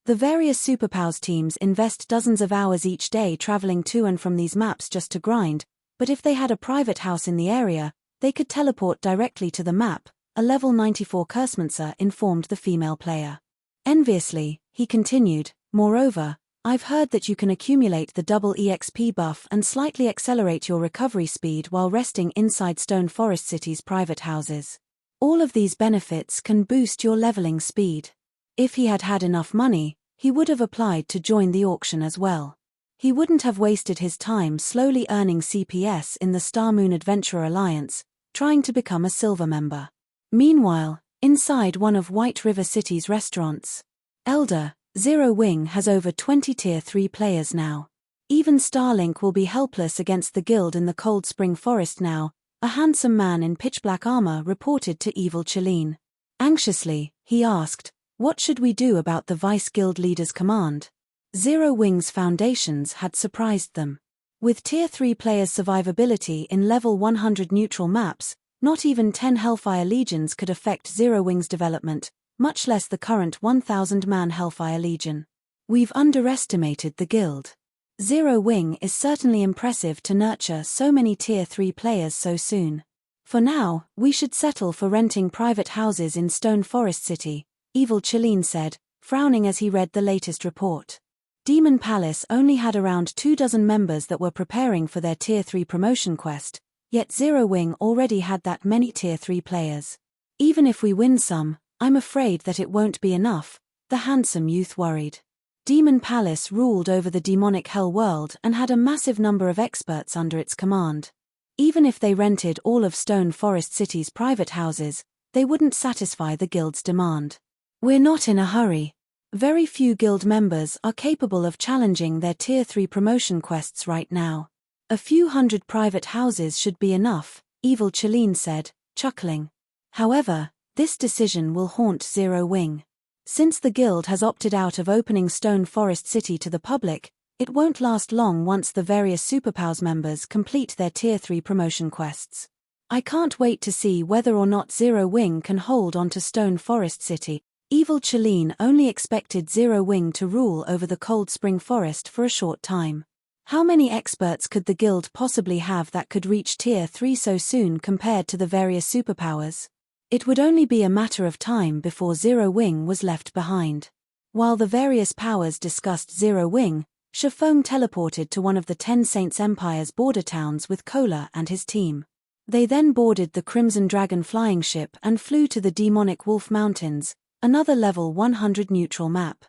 The various superpowers teams invest dozens of hours each day traveling to and from these maps just to grind, but if they had a private house in the area, they could teleport directly to the map, a level 94 Cursemancer informed the female player. Enviously, he continued, moreover, I've heard that you can accumulate the double EXP buff and slightly accelerate your recovery speed while resting inside Stone Forest City's private houses. All of these benefits can boost your leveling speed. If he had had enough money, he would have applied to join the auction as well. He wouldn't have wasted his time slowly earning CPS in the Star Moon Adventurer Alliance, trying to become a silver member. Meanwhile, inside one of White River City's restaurants, Elder, Zero Wing has over 20 Tier 3 players now. Even Starlink will be helpless against the guild in the Cold Spring Forest now, a handsome man in pitch-black armor reported to Evil Chelene. Anxiously, he asked, what should we do about the vice-guild leader's command? Zero Wing's foundations had surprised them. With Tier 3 players' survivability in level 100 neutral maps, not even 10 Hellfire Legions could affect Zero Wing's development, much less the current 1,000-man Hellfire Legion. We've underestimated the guild. Zero Wing is certainly impressive to nurture so many Tier 3 players so soon. For now, we should settle for renting private houses in Stone Forest City, Evil Chelene said, frowning as he read the latest report. Demon Palace only had around 24 members that were preparing for their Tier 3 promotion quest, yet Zero Wing already had that many Tier 3 players. Even if we win some, I'm afraid that it won't be enough, the handsome youth worried. Demon Palace ruled over the demonic hell world and had a massive number of experts under its command. Even if they rented all of Stone Forest City's private houses, they wouldn't satisfy the guild's demand. We're not in a hurry. Very few guild members are capable of challenging their Tier 3 promotion quests right now. A few hundred private houses should be enough, Evil Chelene said, chuckling. However, this decision will haunt Zero Wing. Since the guild has opted out of opening Stone Forest City to the public, it won't last long once the various Superpowers members complete their Tier 3 promotion quests. I can't wait to see whether or not Zero Wing can hold on to Stone Forest City. Evil Chelene only expected Zero Wing to rule over the Cold Spring Forest for a short time. How many experts could the guild possibly have that could reach Tier 3 so soon compared to the various Superpowers? It would only be a matter of time before Zero Wing was left behind. While the various powers discussed Zero Wing, Shifeng teleported to one of the 10 Saints Empire's border towns with Kola and his team. They then boarded the Crimson Dragon flying ship and flew to the Demonic Wolf Mountains, another level 100 neutral map.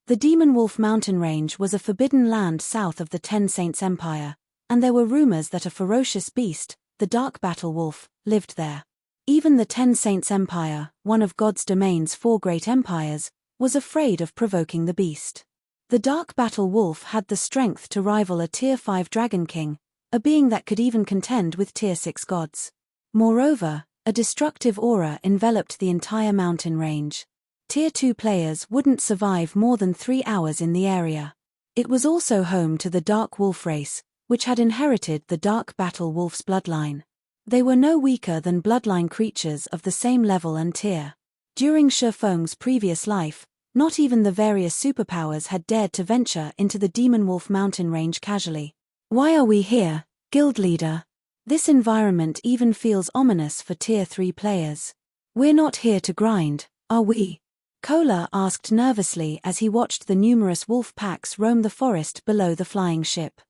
The Demon Wolf mountain range was a forbidden land south of the 10 Saints Empire, and there were rumors that a ferocious beast, the Dark Battle Wolf, lived there. Even the 10 Saints Empire, one of God's domain's 4 great empires, was afraid of provoking the beast. The Dark Battle Wolf had the strength to rival a Tier 5 Dragon King, a being that could even contend with Tier 6 gods. Moreover, a destructive aura enveloped the entire mountain range. Tier 2 players wouldn't survive more than 3 hours in the area. It was also home to the Dark Wolf race, which had inherited the Dark Battle Wolf's bloodline. They were no weaker than bloodline creatures of the same level and tier. During Shifeng's previous life, not even the various superpowers had dared to venture into the Demon Wolf mountain range casually. Why are we here, guild leader? This environment even feels ominous for Tier 3 players. We're not here to grind, are we? Kola asked nervously as he watched the numerous wolf packs roam the forest below the flying ship.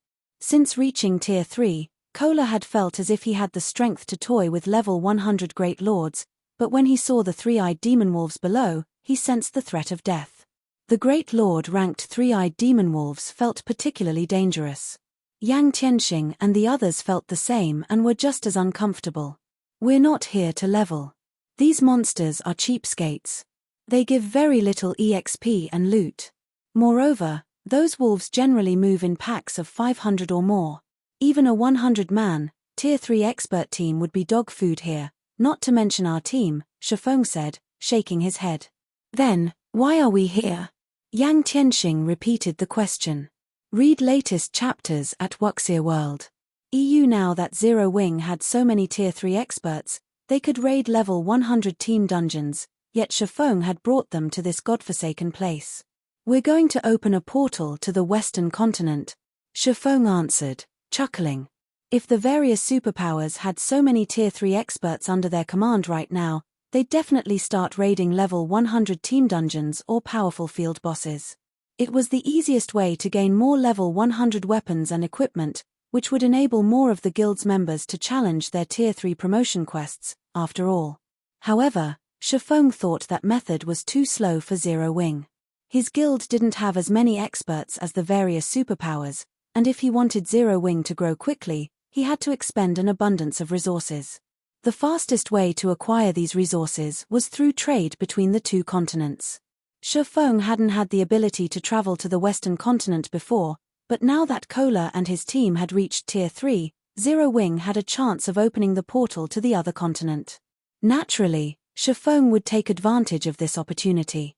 Since reaching Tier 3, Kola had felt as if he had the strength to toy with level 100 Great Lords, but when he saw the three-eyed demon wolves below, he sensed the threat of death. The Great Lord ranked three-eyed demon wolves felt particularly dangerous. Yang Tianxing and the others felt the same and were just as uncomfortable. We're not here to level. These monsters are cheapskates. They give very little EXP and loot. Moreover, those wolves generally move in packs of 500 or more. Even a 100-man, Tier 3 expert team would be dog food here, not to mention our team, Shifeng said, shaking his head. Then, why are we here? Yang Tianxing repeated the question. Read latest chapters at Wuxia World. EU. Now that Zero Wing had so many Tier 3 experts, they could raid level 100 team dungeons, yet Shifeng had brought them to this godforsaken place. We're going to open a portal to the Western continent, Shifeng answered, chuckling. If the various superpowers had so many Tier 3 experts under their command right now, they'd definitely start raiding level 100 team dungeons or powerful field bosses. It was the easiest way to gain more level 100 weapons and equipment, which would enable more of the guild's members to challenge their Tier 3 promotion quests, after all. However, Shifeng thought that method was too slow for Zero Wing. His guild didn't have as many experts as the various superpowers, and if he wanted Zero Wing to grow quickly, he had to expend an abundance of resources. The fastest way to acquire these resources was through trade between the two continents. Shifeng hadn't had the ability to travel to the Western continent before, But now that Kohler and his team had reached Tier 3, Zero Wing had a chance of opening the portal to the other continent. Naturally, Shifeng would take advantage of this opportunity.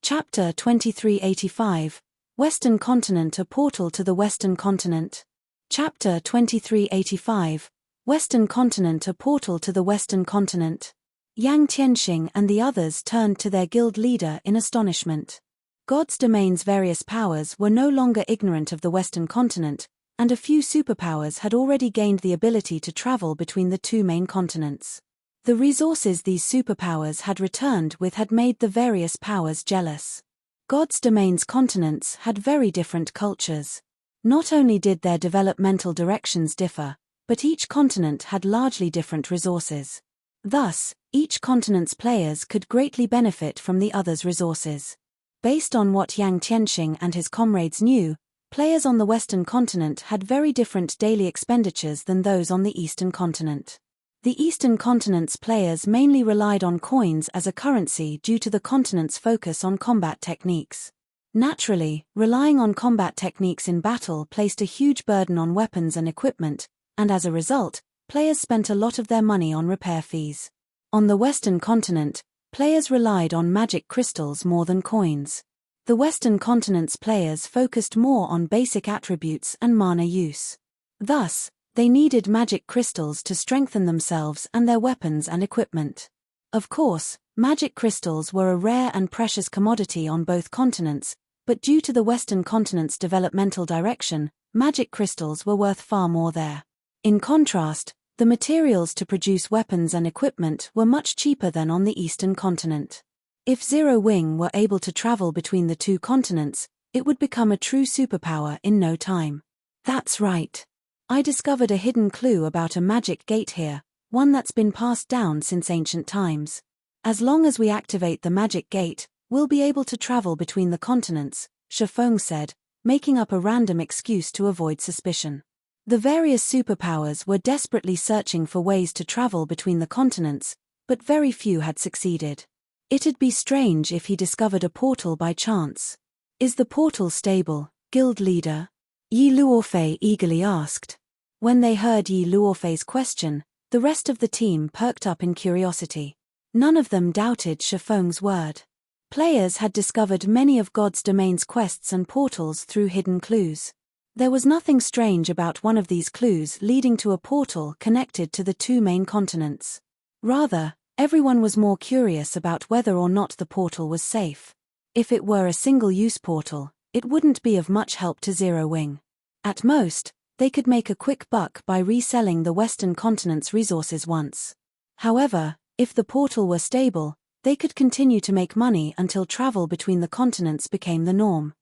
Chapter 2385, Western Continent, a portal to the Western Continent. Chapter 2385, Western Continent, a portal to the Western Continent. Yang Tianxing and the others turned to their guild leader in astonishment. God's domain's various powers were no longer ignorant of the Western Continent, and a few superpowers had already gained the ability to travel between the two main continents. The resources these superpowers had returned with had made the various powers jealous. God's domain's continents had very different cultures. Not only did their developmental directions differ, but each continent had largely different resources. Thus, each continent's players could greatly benefit from the other's resources. Based on what Yang Tianxing and his comrades knew, players on the Western Continent had very different daily expenditures than those on the Eastern Continent. The Eastern Continent's players mainly relied on coins as a currency due to the continent's focus on combat techniques. Naturally, relying on combat techniques in battle placed a huge burden on weapons and equipment, and as a result, players spent a lot of their money on repair fees. On the Western Continent, players relied on magic crystals more than coins. The Western Continent's players focused more on basic attributes and mana use. Thus, they needed magic crystals to strengthen themselves and their weapons and equipment. Of course, magic crystals were a rare and precious commodity on both continents, but due to the Western Continent's developmental direction, magic crystals were worth far more there. In contrast, the materials to produce weapons and equipment were much cheaper than on the Eastern Continent. If Zero Wing were able to travel between the two continents, it would become a true superpower in no time. That's right. I discovered a hidden clue about a magic gate here, one that's been passed down since ancient times. As long as we activate the magic gate, we'll be able to travel between the continents, Shifeng said, making up a random excuse to avoid suspicion. The various superpowers were desperately searching for ways to travel between the continents, but very few had succeeded. It'd be strange if he discovered a portal by chance. Is the portal stable, guild leader? Yi Luofei eagerly asked. When they heard Yi Luofei's question, the rest of the team perked up in curiosity. None of them doubted Shifeng's word. Players had discovered many of God's domain's quests and portals through hidden clues. There was nothing strange about one of these clues leading to a portal connected to the two main continents. Rather, everyone was more curious about whether or not the portal was safe. If it were a single-use portal, it wouldn't be of much help to Zero Wing. At most, they could make a quick buck by reselling the Western Continent's resources once. However, if the portal were stable, they could continue to make money until travel between the continents became the norm.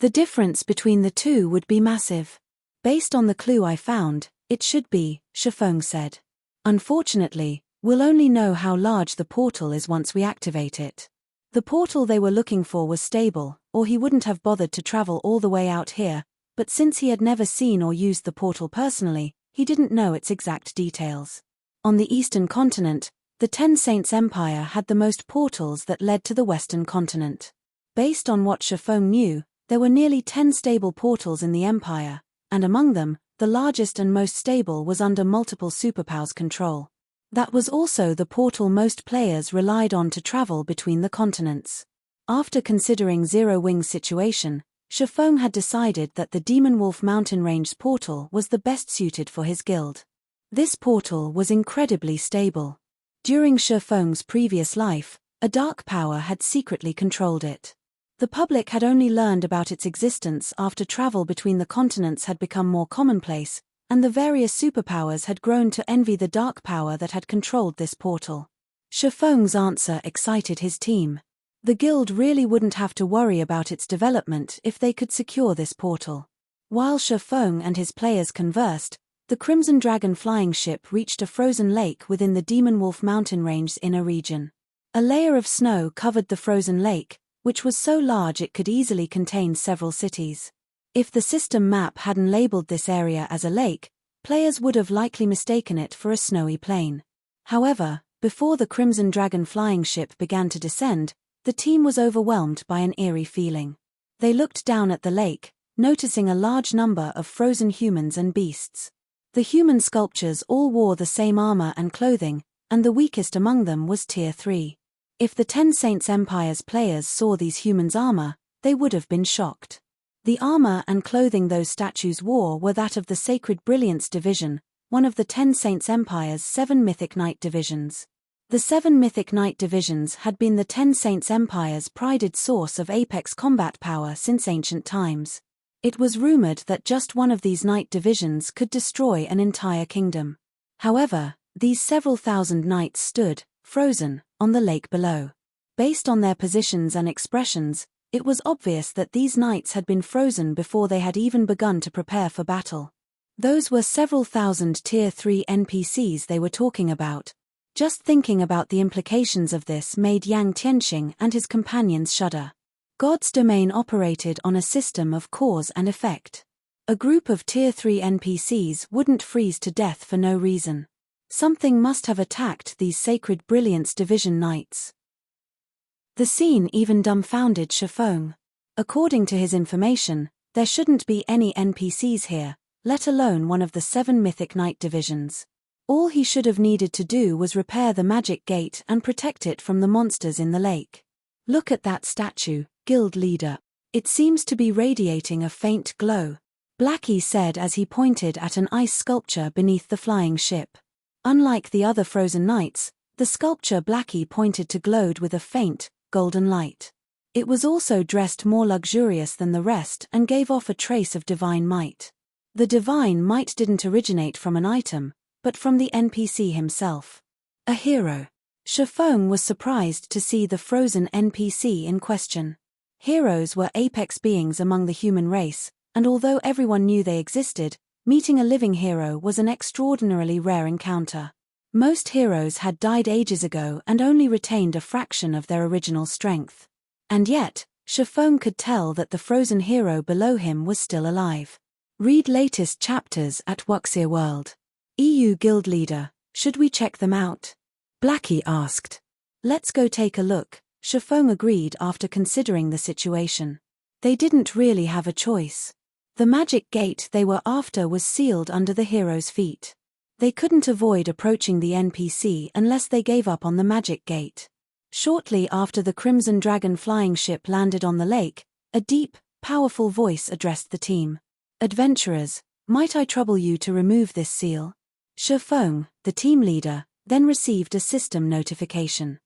The difference between the two would be massive. Based on the clue I found, it should be, Shifeng said. Unfortunately, we'll only know how large the portal is once we activate it. The portal they were looking for was stable, or he wouldn't have bothered to travel all the way out here, but since he had never seen or used the portal personally, he didn't know its exact details. On the Eastern Continent, the Ten Saints Empire had the most portals that led to the Western Continent. Based on what Shifeng knew, there were nearly 10 stable portals in the Empire, and among them, the largest and most stable was under multiple superpowers' control. That was also the portal most players relied on to travel between the continents. After considering Zero Wing's situation, Shifeng had decided that the Demon Wolf Mountain Range's portal was the best suited for his guild. This portal was incredibly stable. During Shifeng's previous life, a dark power had secretly controlled it. The public had only learned about its existence after travel between the continents had become more commonplace, and the various superpowers had grown to envy the dark power that had controlled this portal. Shifeng's answer excited his team. The guild really wouldn't have to worry about its development if they could secure this portal. While Shifeng and his players conversed, the Crimson Dragon flying ship reached a frozen lake within the Demon Wolf Mountain Range's inner region. A layer of snow covered the frozen lake, which was so large it could easily contain several cities. If the system map hadn't labeled this area as a lake, players would have likely mistaken it for a snowy plain. However, before the Crimson Dragon flying ship began to descend, the team was overwhelmed by an eerie feeling. They looked down at the lake, noticing a large number of frozen humans and beasts. The human sculptures all wore the same armor and clothing, and the weakest among them was Tier 3. If the Ten Saints Empire's players saw these humans' armor, they would have been shocked. The armor and clothing those statues wore were that of the Sacred Brilliance Division, one of the Ten Saints Empire's 7 Mythic Knight divisions. The 7 Mythic Knight divisions had been the Ten Saints Empire's prided source of apex combat power since ancient times. It was rumored that just one of these knight divisions could destroy an entire kingdom. However, these several thousand knights stood, frozen, on the lake below. Based on their positions and expressions, it was obvious that these knights had been frozen before they had even begun to prepare for battle. Those were several thousand Tier 3 NPCs they were talking about. Just thinking about the implications of this made Yang Tianxing and his companions shudder. God's domain operated on a system of cause and effect. A group of Tier 3 NPCs wouldn't freeze to death for no reason. Something must have attacked these Sacred Brilliance Division knights. The scene even dumbfounded Shifeng. According to his information, there shouldn't be any NPCs here, let alone one of the 7 Mythic Knight divisions. All he should have needed to do was repair the magic gate and protect it from the monsters in the lake. Look at that statue, Guild Leader. It seems to be radiating a faint glow, Blackie said as he pointed at an ice sculpture beneath the flying ship. Unlike the other frozen knights, the sculpture Blackie pointed to glowed with a faint, golden light. It was also dressed more luxurious than the rest and gave off a trace of divine might. The divine might didn't originate from an item, but from the NPC himself. A hero. Shifeng was surprised to see the frozen NPC in question. Heroes were apex beings among the human race, and although everyone knew they existed, meeting a living hero was an extraordinarily rare encounter. Most heroes had died ages ago and only retained a fraction of their original strength. And yet, Shifeng could tell that the frozen hero below him was still alive. Read latest chapters at Wuxia World. EU Guild Leader, should we check them out? Blackie asked. Let's go take a look, Shifeng agreed after considering the situation. They didn't really have a choice. The magic gate they were after was sealed under the hero's feet. They couldn't avoid approaching the NPC unless they gave up on the magic gate. Shortly after the Crimson Dragon flying ship landed on the lake, a deep, powerful voice addressed the team. Adventurers, might I trouble you to remove this seal? Shifeng, the team leader, then received a system notification.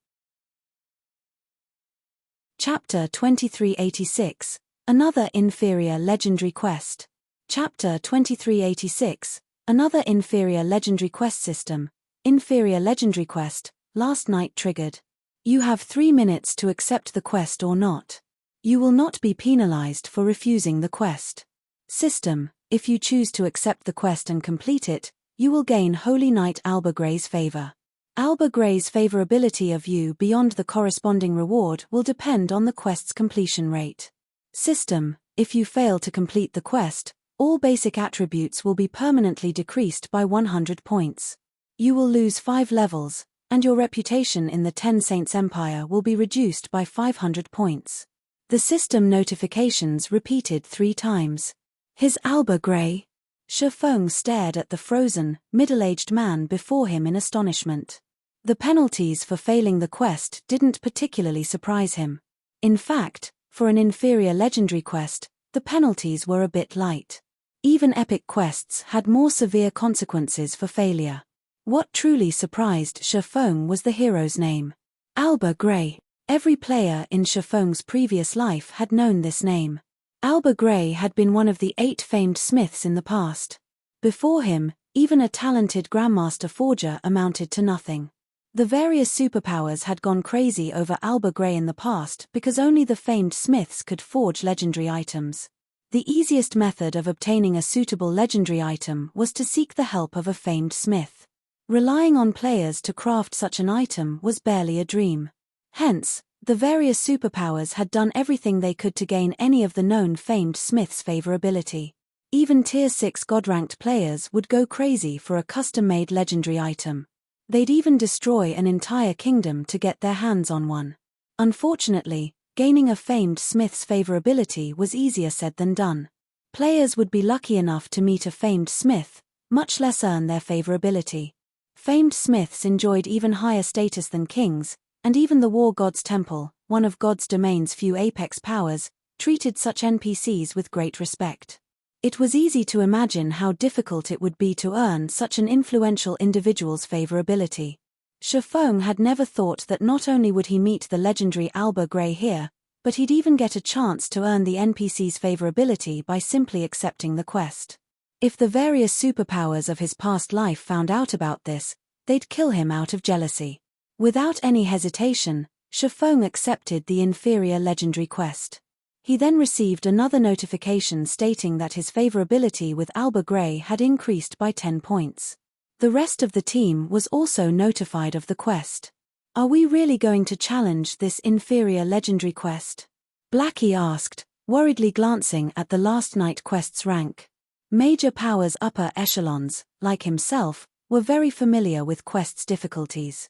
Chapter 2386, Another Inferior Legendary Quest. Chapter 2386, Another Inferior Legendary Quest System. Inferior Legendary Quest, last night triggered. You have 3 minutes to accept the quest or not. You will not be penalized for refusing the quest. System, if you choose to accept the quest and complete it, you will gain Holy Knight Alba Grey's favor. Alba Grey's favorability of you beyond the corresponding reward will depend on the quest's completion rate. System, if you fail to complete the quest, all basic attributes will be permanently decreased by 100 points. You will lose 5 levels, and your reputation in the Ten Saints Empire will be reduced by 500 points. The system notifications repeated 3 times. His Alba Grey? Shifeng stared at the frozen, middle-aged man before him in astonishment. The penalties for failing the quest didn't particularly surprise him. In fact, for an inferior legendary quest, the penalties were a bit light. Even epic quests had more severe consequences for failure. What truly surprised Shifeng was the hero's name. Alba Grey. Every player in Shifeng's previous life had known this name. Alba Grey had been one of the 8 famed smiths in the past. Before him, even a talented Grandmaster Forger amounted to nothing. The various superpowers had gone crazy over Alba Grey in the past because only the famed smiths could forge legendary items. The easiest method of obtaining a suitable legendary item was to seek the help of a famed smith. Relying on players to craft such an item was barely a dream. Hence, the various superpowers had done everything they could to gain any of the known famed smiths' favorability. Even Tier 6 God-ranked players would go crazy for a custom-made legendary item. They'd even destroy an entire kingdom to get their hands on one. Unfortunately, Gaining a famed smith's favorability was easier said than done. Players would be lucky enough to meet a famed smith, much less earn their favorability. Famed smiths enjoyed even higher status than kings, and even the war god's temple, one of God's domain's few apex powers, treated such NPCs with great respect. It was easy to imagine how difficult it would be to earn such an influential individual's favorability. Shifeng had never thought that not only would he meet the legendary Alba Grey here, but he'd even get a chance to earn the NPC's favorability by simply accepting the quest. If the various superpowers of his past life found out about this, they'd kill him out of jealousy. Without any hesitation, Shifeng accepted the inferior legendary quest. He then received another notification stating that his favorability with Alba Grey had increased by 10 points. The rest of the team was also notified of the quest. Are we really going to challenge this inferior legendary quest? Blackie asked, worriedly glancing at the last night quest's rank. Major powers upper echelons, like himself, were very familiar with quest's difficulties.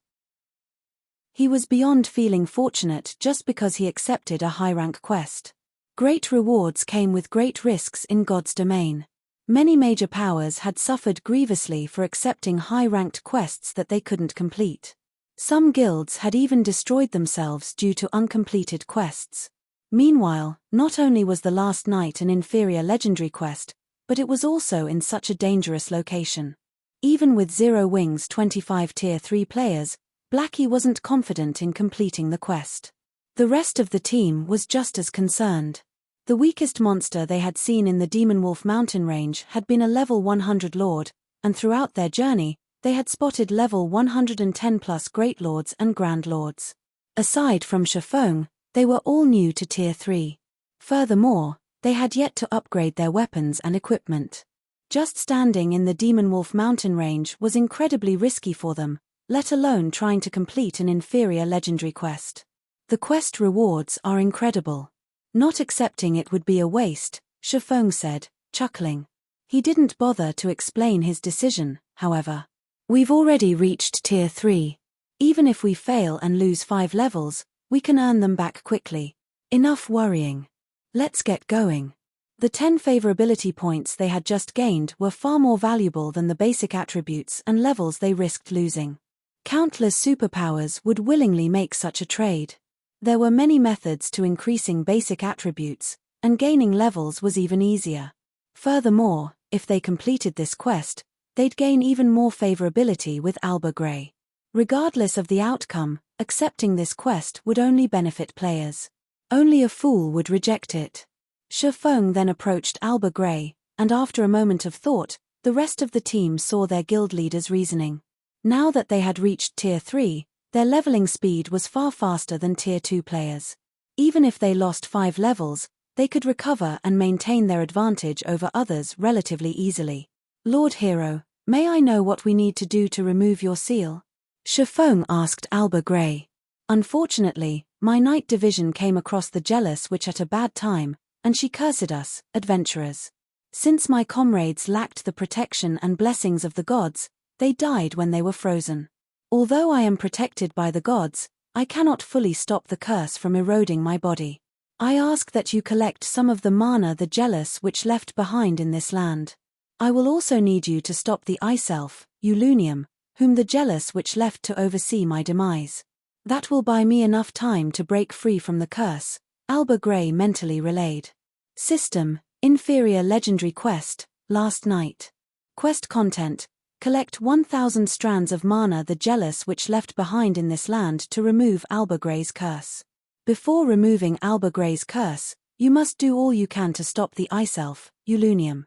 He was beyond feeling fortunate just because he accepted a high-rank quest. Great rewards came with great risks in God's domain. Many major powers had suffered grievously for accepting high-ranked quests that they couldn't complete. Some guilds had even destroyed themselves due to uncompleted quests. Meanwhile, not only was the last night an inferior legendary quest, but it was also in such a dangerous location. Even with Zero Wings 25 Tier 3 players, Blackie wasn't confident in completing the quest. The rest of the team was just as concerned. The weakest monster they had seen in the Demon Wolf mountain range had been a level 100 lord, and throughout their journey, they had spotted level 110 plus Great Lords and Grand Lords. Aside from Shifeng, they were all new to Tier 3. Furthermore, they had yet to upgrade their weapons and equipment. Just standing in the Demon Wolf mountain range was incredibly risky for them, let alone trying to complete an inferior legendary quest. The quest rewards are incredible. Not accepting it would be a waste, Shifeng said, chuckling. He didn't bother to explain his decision, however. We've already reached Tier 3. Even if we fail and lose 5 levels, we can earn them back quickly. Enough worrying. Let's get going. The 10 favorability points they had just gained were far more valuable than the basic attributes and levels they risked losing. Countless superpowers would willingly make such a trade. There were many methods to increasing basic attributes, and gaining levels was even easier. Furthermore, if they completed this quest, they'd gain even more favorability with Alba Grey. Regardless of the outcome, accepting this quest would only benefit players. Only a fool would reject it. Shifeng then approached Alba Grey, and after a moment of thought, the rest of the team saw their guild leader's reasoning. Now that they had reached Tier 3, their leveling speed was far faster than Tier 2 players. Even if they lost 5 levels, they could recover and maintain their advantage over others relatively easily. Lord Hero, may I know what we need to do to remove your seal? Shifeng asked Alba Grey. Unfortunately, my night division came across the Jealous Witch at a bad time, and she cursed us, adventurers. Since my comrades lacked the protection and blessings of the gods, they died when they were frozen. Although I am protected by the gods, I cannot fully stop the curse from eroding my body. I ask that you collect some of the mana the Jealous Witch left behind in this land. I will also need you to stop the Ice Elf, Ulunium, whom the Jealous Witch left to oversee my demise. That will buy me enough time to break free from the curse, Alba Grey mentally relayed. System, Inferior Legendary Quest, Last Night. Quest content. Collect 1,000 strands of mana the Jealous Witch left behind in this land to remove Alba Grey's curse. Before removing Alba Grey's curse, you must do all you can to stop the Ice Elf, Ulunium.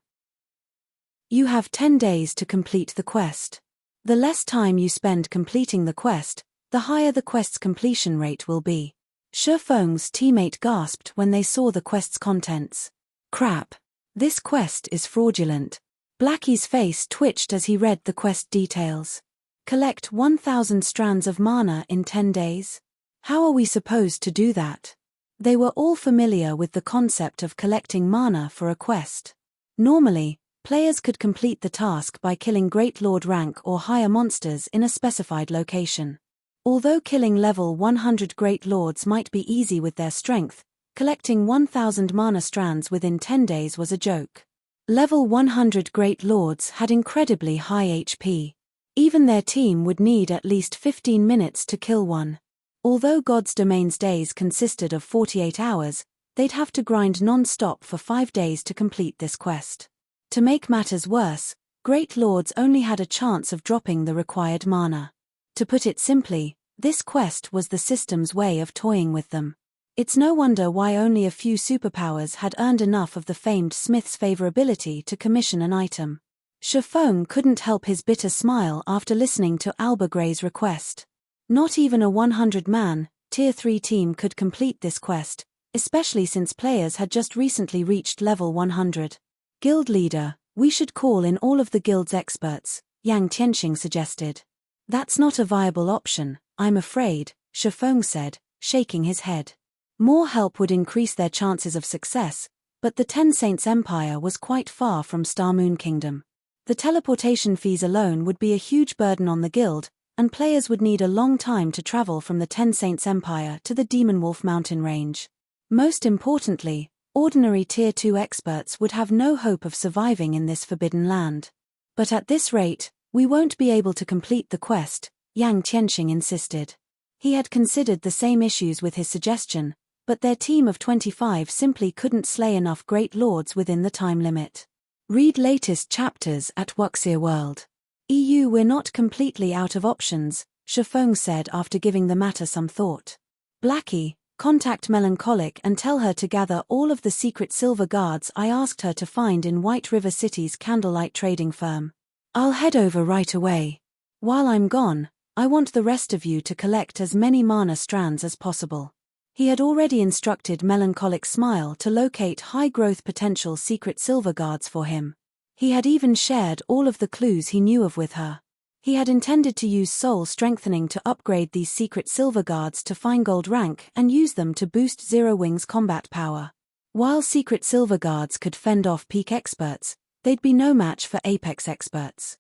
You have 10 days to complete the quest. The less time you spend completing the quest, the higher the quest's completion rate will be. Shifeng's teammate gasped when they saw the quest's contents. Crap. This quest is fraudulent. Blackie's face twitched as he read the quest details. Collect 1,000 strands of mana in 10 days? How are we supposed to do that? They were all familiar with the concept of collecting mana for a quest. Normally, players could complete the task by killing Great Lord rank or higher monsters in a specified location. Although killing level 100 Great Lords might be easy with their strength, collecting 1000 mana strands within 10 days was a joke. Level 100 Great Lords had incredibly high HP. Even their team would need at least 15 minutes to kill one. Although God's Domain's days consisted of 48 hours, they'd have to grind non-stop for 5 days to complete this quest. To make matters worse, Great Lords only had a chance of dropping the required mana. To put it simply, this quest was the system's way of toying with them. It's no wonder why only a few superpowers had earned enough of the famed Smith's favorability to commission an item. Shifeng couldn't help his bitter smile after listening to Alba Gray's request. Not even a 100-man, Tier 3 team could complete this quest, especially since players had just recently reached level 100. Guild leader, we should call in all of the guild's experts, Yang Tianxing suggested. That's not a viable option, I'm afraid, Shifeng said, shaking his head. More help would increase their chances of success, but the Ten Saints Empire was quite far from Star Moon Kingdom. The teleportation fees alone would be a huge burden on the guild, and players would need a long time to travel from the Ten Saints Empire to the Demon Wolf mountain range. Most importantly, ordinary Tier 2 experts would have no hope of surviving in this forbidden land. But at this rate, we won't be able to complete the quest, Yang Tianxing insisted. He had considered the same issues with his suggestion, but their team of 25 simply couldn't slay enough Great Lords within the time limit. Read latest chapters at Wuxia World. We're not completely out of options, Shifeng said after giving the matter some thought. Blackie, contact Melancholic and tell her to gather all of the secret silver guards I asked her to find in White River City's candlelight trading firm. I'll head over right away. While I'm gone, I want the rest of you to collect as many mana strands as possible. He had already instructed Melancholic Smile to locate high-growth potential secret silver guards for him. He had even shared all of the clues he knew of with her. He had intended to use soul strengthening to upgrade these secret silver guards to fine gold rank and use them to boost Zero Wing's combat power. While secret silver guards could fend off peak experts, they'd be no match for apex experts.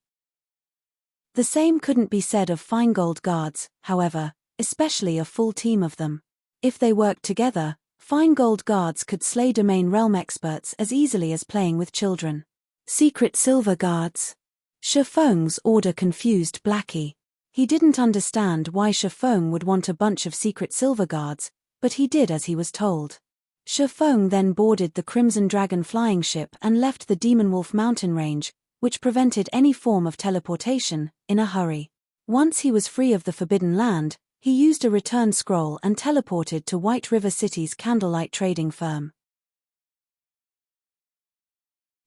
The same couldn't be said of fine gold guards, however, especially a full team of them. If they worked together, fine gold guards could slay domain realm experts as easily as playing with children. Secret silver guards. Shifeng's order confused Blackie. He didn't understand why Shifeng would want a bunch of secret silver guards, but he did as he was told. Shifeng then boarded the Crimson Dragon flying ship and left the Demon Wolf mountain range, which prevented any form of teleportation, in a hurry. Once he was free of the Forbidden Land, he used a return scroll and teleported to White River City's candlelight trading firm.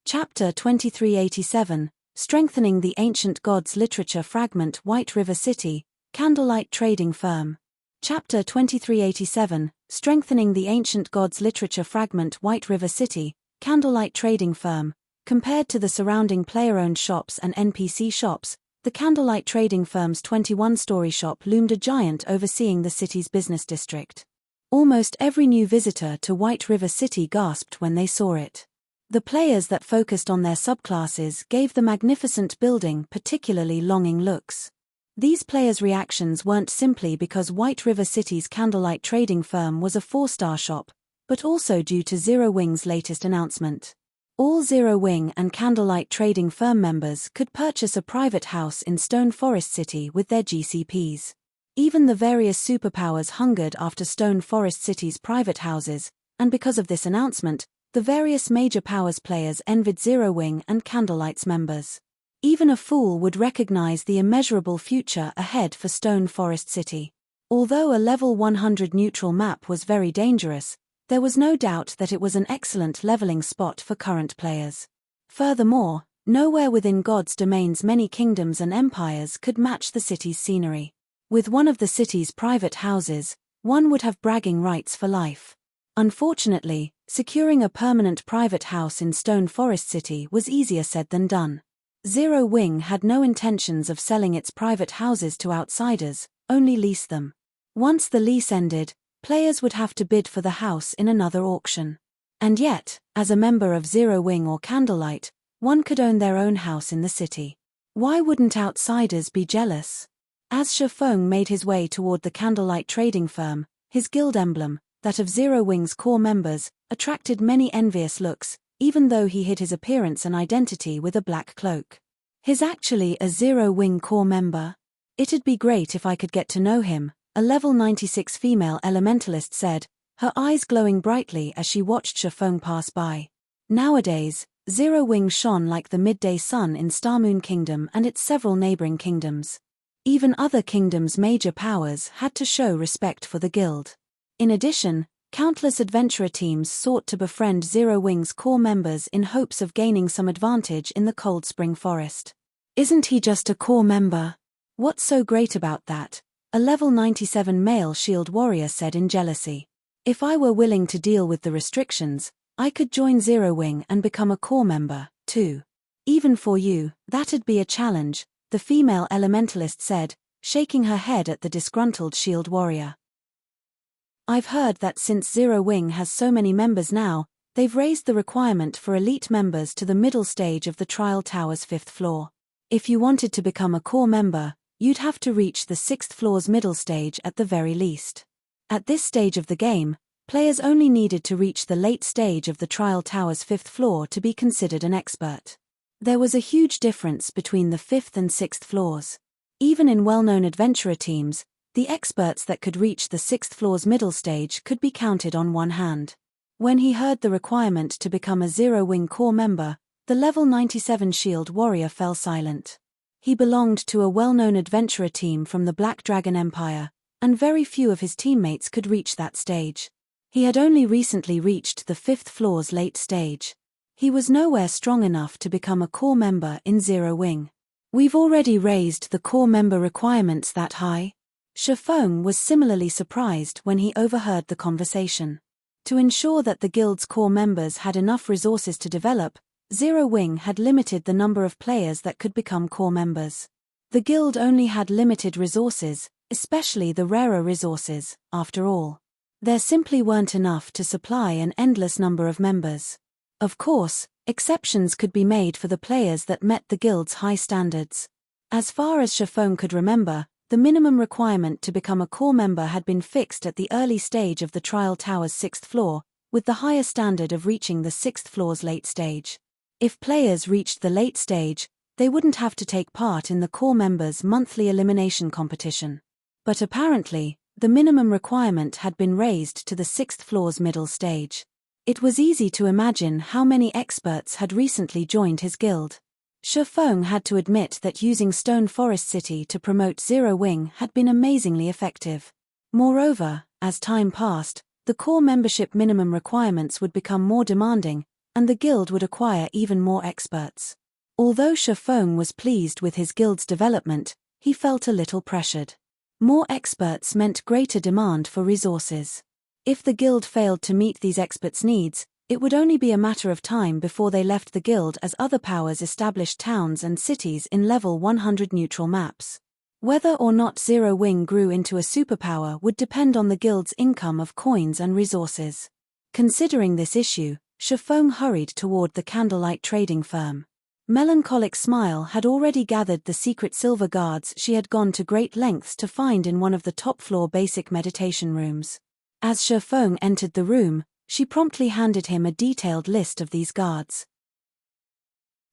Chapter 2387, Strengthening the Ancient Gods Literature Fragment White River City, Candlelight Trading Firm. Chapter 2387, Strengthening the Ancient Gods Literature Fragment White River City, Candlelight Trading Firm. Compared to the surrounding player-owned shops and NPC shops, the Candlelight Trading Firm's 21-story shop loomed a giant overseeing the city's business district. Almost every new visitor to White River City gasped when they saw it. The players that focused on their subclasses gave the magnificent building particularly longing looks. These players' reactions weren't simply because White River City's Candlelight Trading Firm was a 4-star shop, but also due to Zero Wing's latest announcement. All Zero Wing and Candlelight Trading Firm members could purchase a private house in Stone Forest City with their GCPs. Even the various superpowers hungered after Stone Forest City's private houses, and because of this announcement, the various major powers players envied Zero Wing and Candlelight's members. Even a fool would recognize the immeasurable future ahead for Stone Forest City. Although a level 100 neutral map was very dangerous, there was no doubt that it was an excellent leveling spot for current players. Furthermore, nowhere within God's Domain's many kingdoms and empires could match the city's scenery. With one of the city's private houses, one would have bragging rights for life. Unfortunately, securing a permanent private house in Stone Forest City was easier said than done. Zero Wing had no intentions of selling its private houses to outsiders, only lease them. Once the lease ended, players would have to bid for the house in another auction. And yet, as a member of Zero Wing or Candlelight, one could own their own house in the city. Why wouldn't outsiders be jealous? As Shifeng made his way toward the candlelight trading firm, his guild emblem, that of Zero Wing's core members, attracted many envious looks, even though he hid his appearance and identity with a black cloak. He's actually a Zero Wing core member? It'd be great if I could get to know him, a level 96 female elementalist said, her eyes glowing brightly as she watched Shifeng pass by. Nowadays, Zero Wing shone like the midday sun in Starmoon Kingdom and its several neighboring kingdoms. Even other kingdoms' major powers had to show respect for the guild. In addition, countless adventurer teams sought to befriend Zero Wing's core members in hopes of gaining some advantage in the Cold Spring Forest. Isn't he just a core member? What's so great about that? A level 97 male shield warrior said in jealousy. If I were willing to deal with the restrictions, I could join Zero Wing and become a core member, too. Even for you, that'd be a challenge, the female elementalist said, shaking her head at the disgruntled shield warrior. I've heard that since Zero Wing has so many members now, they've raised the requirement for elite members to the middle stage of the Trial Tower's 5th floor. If you wanted to become a core member, you'd have to reach the 6th floor's middle stage at the very least. At this stage of the game, players only needed to reach the late stage of the Trial Tower's 5th floor to be considered an expert. There was a huge difference between the 5th and 6th floors. Even in well-known adventurer teams, the experts that could reach the 6th floor's middle stage could be counted on one hand. When he heard the requirement to become a Zero Wing core member, the level 97 shield warrior fell silent. He belonged to a well-known adventurer team from the Black Dragon Empire, and very few of his teammates could reach that stage. He had only recently reached the 5th floor's late stage. He was nowhere strong enough to become a core member in Zero Wing. We've already raised the core member requirements that high? Shifeng was similarly surprised when he overheard the conversation. To ensure that the guild's core members had enough resources to develop, Zero Wing had limited the number of players that could become core members. The guild only had limited resources, especially the rarer resources, after all. There simply weren't enough to supply an endless number of members. Of course, exceptions could be made for the players that met the guild's high standards. As far as Shifeng could remember, the minimum requirement to become a core member had been fixed at the early stage of the Trial Tower's 6th floor, with the higher standard of reaching the 6th floor's late stage. If players reached the late stage, they wouldn't have to take part in the core members' monthly elimination competition. But apparently, the minimum requirement had been raised to the 6th floor's middle stage. It was easy to imagine how many experts had recently joined his guild. Shifeng had to admit that using Stone Forest City to promote Zero Wing had been amazingly effective. Moreover, as time passed, the core membership minimum requirements would become more demanding, and the guild would acquire even more experts. Although Shifeng was pleased with his guild's development, he felt a little pressured. More experts meant greater demand for resources. If the guild failed to meet these experts' needs, it would only be a matter of time before they left the guild as other powers established towns and cities in level 100 neutral maps. Whether or not Zero Wing grew into a superpower would depend on the guild's income of coins and resources. Considering this issue, Shifeng hurried toward the candlelight trading firm. Melancholic Smile had already gathered the secret silver guards she had gone to great lengths to find in one of the top-floor basic meditation rooms. As Shifeng entered the room, she promptly handed him a detailed list of these guards.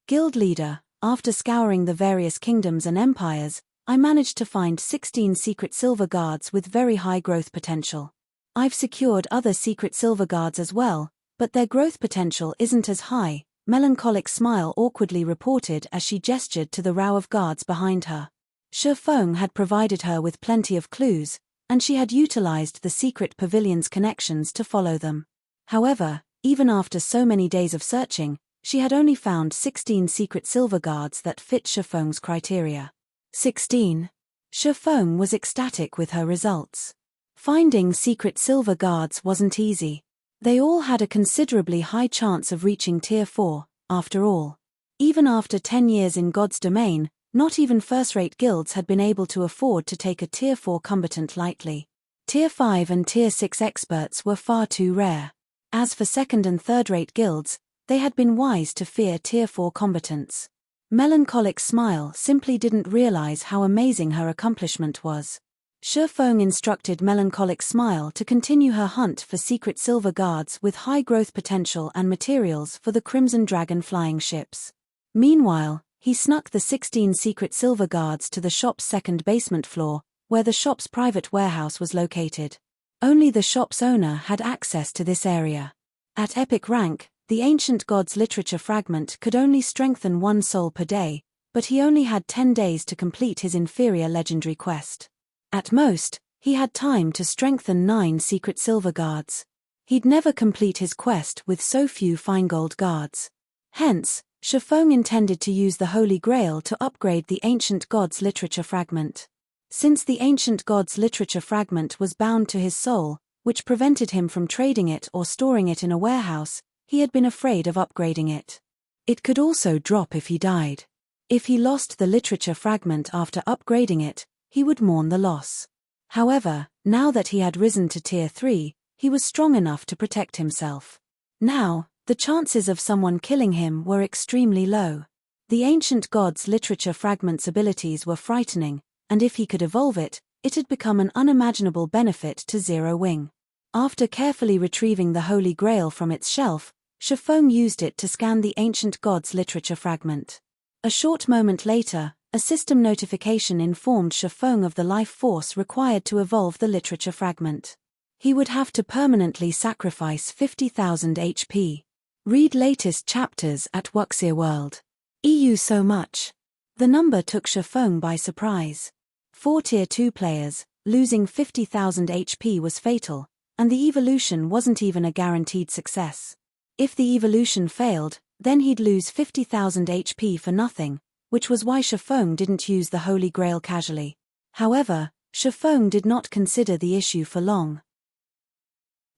Guild leader, after scouring the various kingdoms and empires, I managed to find 16 secret silver guards with very high growth potential. I've secured other secret silver guards as well, but their growth potential isn't as high, Melancholic Smile awkwardly reported as she gestured to the row of guards behind her. Shifeng had provided her with plenty of clues, and she had utilized the secret pavilion's connections to follow them. However, even after so many days of searching, she had only found 16 secret silver guards that fit Shifeng's criteria. 16. Shifeng was ecstatic with her results. Finding secret silver guards wasn't easy. They all had a considerably high chance of reaching Tier 4, after all. Even after 10 years in God's domain, not even first-rate guilds had been able to afford to take a Tier 4 combatant lightly. Tier 5 and Tier 6 experts were far too rare. As for second- and third-rate guilds, they had been wise to fear Tier 4 combatants. Melancholic Smile simply didn't realize how amazing her accomplishment was. Shifeng instructed Melancholic Smile to continue her hunt for secret silver guards with high growth potential and materials for the Crimson Dragon flying ships. Meanwhile, he snuck the 16 secret silver guards to the shop's second basement floor, where the shop's private warehouse was located. Only the shop's owner had access to this area. At epic rank, the Ancient Gods literature fragment could only strengthen 1 soul per day, but he only had 10 days to complete his inferior legendary quest. At most, he had time to strengthen 9 secret silver guards. He'd never complete his quest with so few fine gold guards. Hence, Shifeng intended to use the Holy Grail to upgrade the Ancient Gods literature fragment. Since the Ancient Gods literature fragment was bound to his soul, which prevented him from trading it or storing it in a warehouse, he had been afraid of upgrading it. It could also drop if he died. If he lost the literature fragment after upgrading it, he would mourn the loss. However, now that he had risen to Tier 3, he was strong enough to protect himself. Now, the chances of someone killing him were extremely low. The Ancient Gods literature fragment's abilities were frightening, and if he could evolve it, it had become an unimaginable benefit to Zero Wing. After carefully retrieving the Holy Grail from its shelf, Shifeng used it to scan the Ancient Gods literature fragment. A short moment later, a system notification informed Shifeng of the life force required to evolve the literature fragment. He would have to permanently sacrifice 50,000 HP. Read latest chapters at Wuxia World. EU so much. The number took Shifeng by surprise. 4 Tier 2 players, losing 50,000 HP was fatal, and the evolution wasn't even a guaranteed success. If the evolution failed, then he'd lose 50,000 HP for nothing, which was why Shifeng didn't use the Holy Grail casually. However, Shifeng did not consider the issue for long.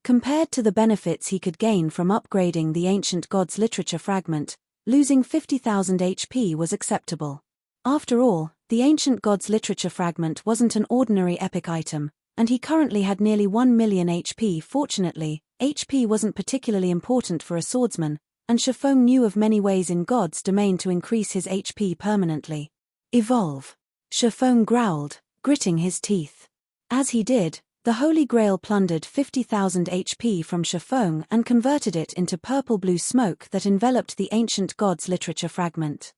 Compared to the benefits he could gain from upgrading the Ancient Gods literature fragment, losing 50,000 HP was acceptable. After all, the Ancient Gods literature fragment wasn't an ordinary epic item, and he currently had nearly 1 million HP. Fortunately, HP wasn't particularly important for a swordsman, and Shifeng knew of many ways in God's domain to increase his HP permanently. Evolve. Shifeng growled, gritting his teeth. As he did, the Holy Grail plundered 50,000 HP from Shifeng and converted it into purple-blue smoke that enveloped the Ancient Gods literature fragment.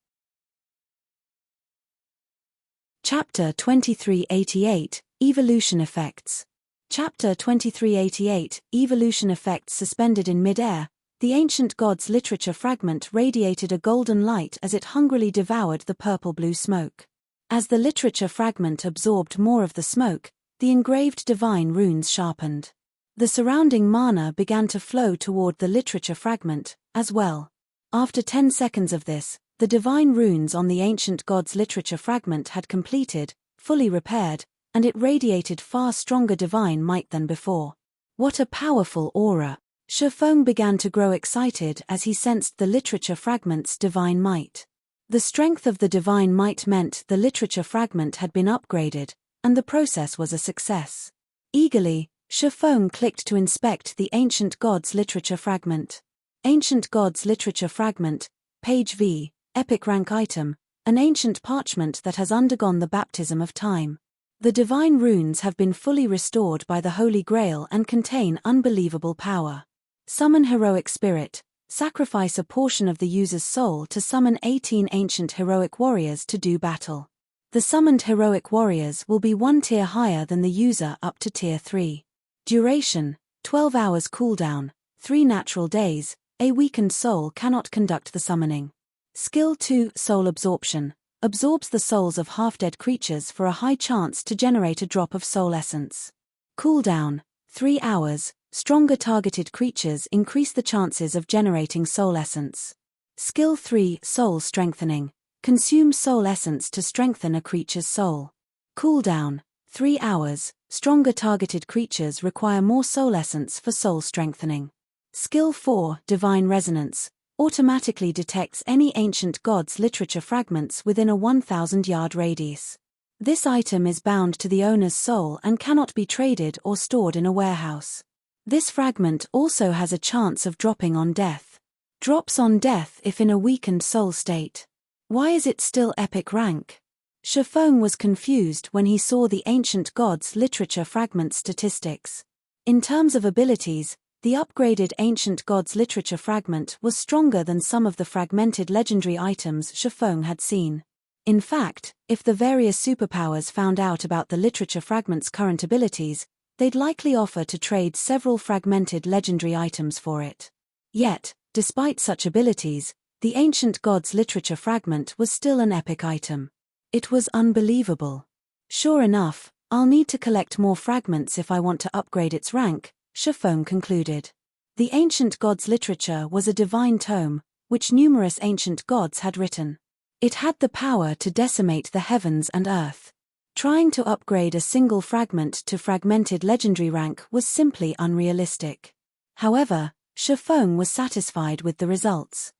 Chapter 2388, Evolution Effects. Chapter 2388, Evolution Effects. Suspended in mid-air, the Ancient Gods literature fragment radiated a golden light as it hungrily devoured the purple-blue smoke. As the literature fragment absorbed more of the smoke, the engraved divine runes sharpened. The surrounding mana began to flow toward the literature fragment, as well. After 10 seconds of this, the divine runes on the Ancient Gods literature fragment had completed, fully repaired, and it radiated far stronger divine might than before. What a powerful aura! Shifeng began to grow excited as he sensed the literature fragment's divine might. The strength of the divine might meant the literature fragment had been upgraded, and the process was a success. Eagerly, Shifeng clicked to inspect the Ancient Gods literature fragment. Ancient Gods literature fragment, page V, epic rank item, an ancient parchment that has undergone the baptism of time. The divine runes have been fully restored by the Holy Grail and contain unbelievable power. Summon heroic spirit. Sacrifice a portion of the user's soul to summon 18 ancient heroic warriors to do battle. The summoned heroic warriors will be 1 tier higher than the user up to tier 3. Duration, 12 hours cooldown, 3 natural days. A weakened soul cannot conduct the summoning. Skill 2, Soul Absorption. Absorbs the souls of half-dead creatures for a high chance to generate a drop of soul essence. Cooldown, 3 hours. Stronger targeted creatures increase the chances of generating soul essence. Skill 3, Soul Strengthening. Consume soul essence to strengthen a creature's soul. Cooldown, 3 hours. Stronger targeted creatures require more soul essence for soul strengthening. Skill 4, Divine Resonance. Automatically detects any Ancient Gods literature fragments within a 1,000-yard radius. This item is bound to the owner's soul and cannot be traded or stored in a warehouse. This fragment also has a chance of dropping on death. Drops on death if in a weakened soul state. Why is it still epic rank? Shifeng was confused when he saw the ancient gods' literature fragment statistics. In terms of abilities, the upgraded ancient gods' literature fragment was stronger than some of the fragmented legendary items Shifeng had seen. In fact, if the various superpowers found out about the literature fragment's current abilities, they'd likely offer to trade several fragmented legendary items for it. Yet, despite such abilities, the ancient gods' literature fragment was still an epic item. It was unbelievable. Sure enough, I'll need to collect more fragments if I want to upgrade its rank, Shifeng concluded. The ancient gods' literature was a divine tome, which numerous ancient gods had written. It had the power to decimate the heavens and earth. Trying to upgrade a single fragment to fragmented legendary rank was simply unrealistic. However, Shifeng was satisfied with the results.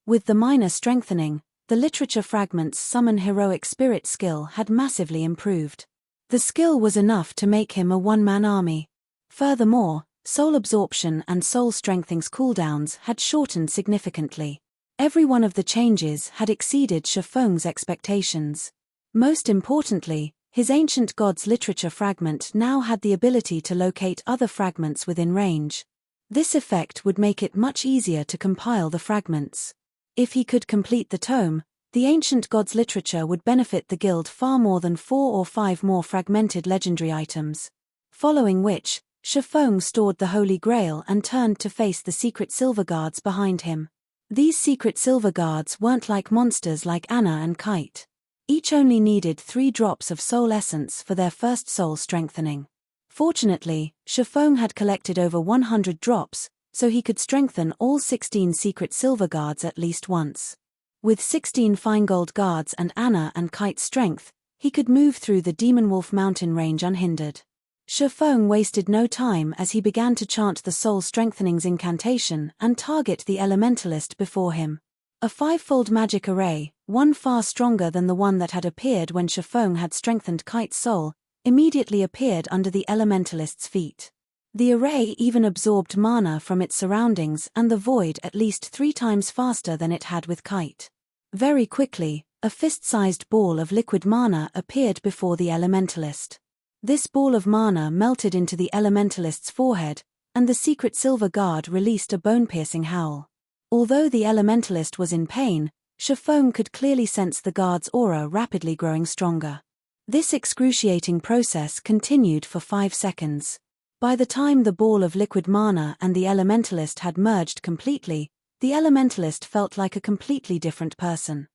With the minor strengthening, the literature fragment's summon heroic spirit skill had massively improved. The skill was enough to make him a one-man army. Furthermore, soul absorption and soul strengthening's cooldowns had shortened significantly. Every one of the changes had exceeded Shifeng's expectations. Most importantly, his ancient gods' literature fragment now had the ability to locate other fragments within range. This effect would make it much easier to compile the fragments. If he could complete the tome, the ancient gods' literature would benefit the guild far more than 4 or 5 more fragmented legendary items. Following which, Shifeng stored the Holy Grail and turned to face the secret silver guards behind him. These secret silver guards weren't like monsters like Anna and Kite. Each only needed 3 drops of soul essence for their first soul strengthening. Fortunately, Shifeng had collected over 100 drops, so he could strengthen all 16 secret silver guards at least once. With 16 fine gold guards and Anna and Kite's strength, he could move through the Demon Wolf mountain range unhindered. Shifeng wasted no time as he began to chant the soul strengthening's incantation and target the elementalist before him. A 5-fold magic array, one far stronger than the one that had appeared when Shifeng had strengthened Kite's soul, immediately appeared under the elementalist's feet. The array even absorbed mana from its surroundings and the void at least 3 times faster than it had with Kite. Very quickly, a fist-sized ball of liquid mana appeared before the elementalist. This ball of mana melted into the elementalist's forehead, and the secret silver guard released a bone-piercing howl. Although the elementalist was in pain, Shifeng could clearly sense the guard's aura rapidly growing stronger. This excruciating process continued for 5 seconds. By the time the ball of liquid mana and the elementalist had merged completely, the elementalist felt like a completely different person.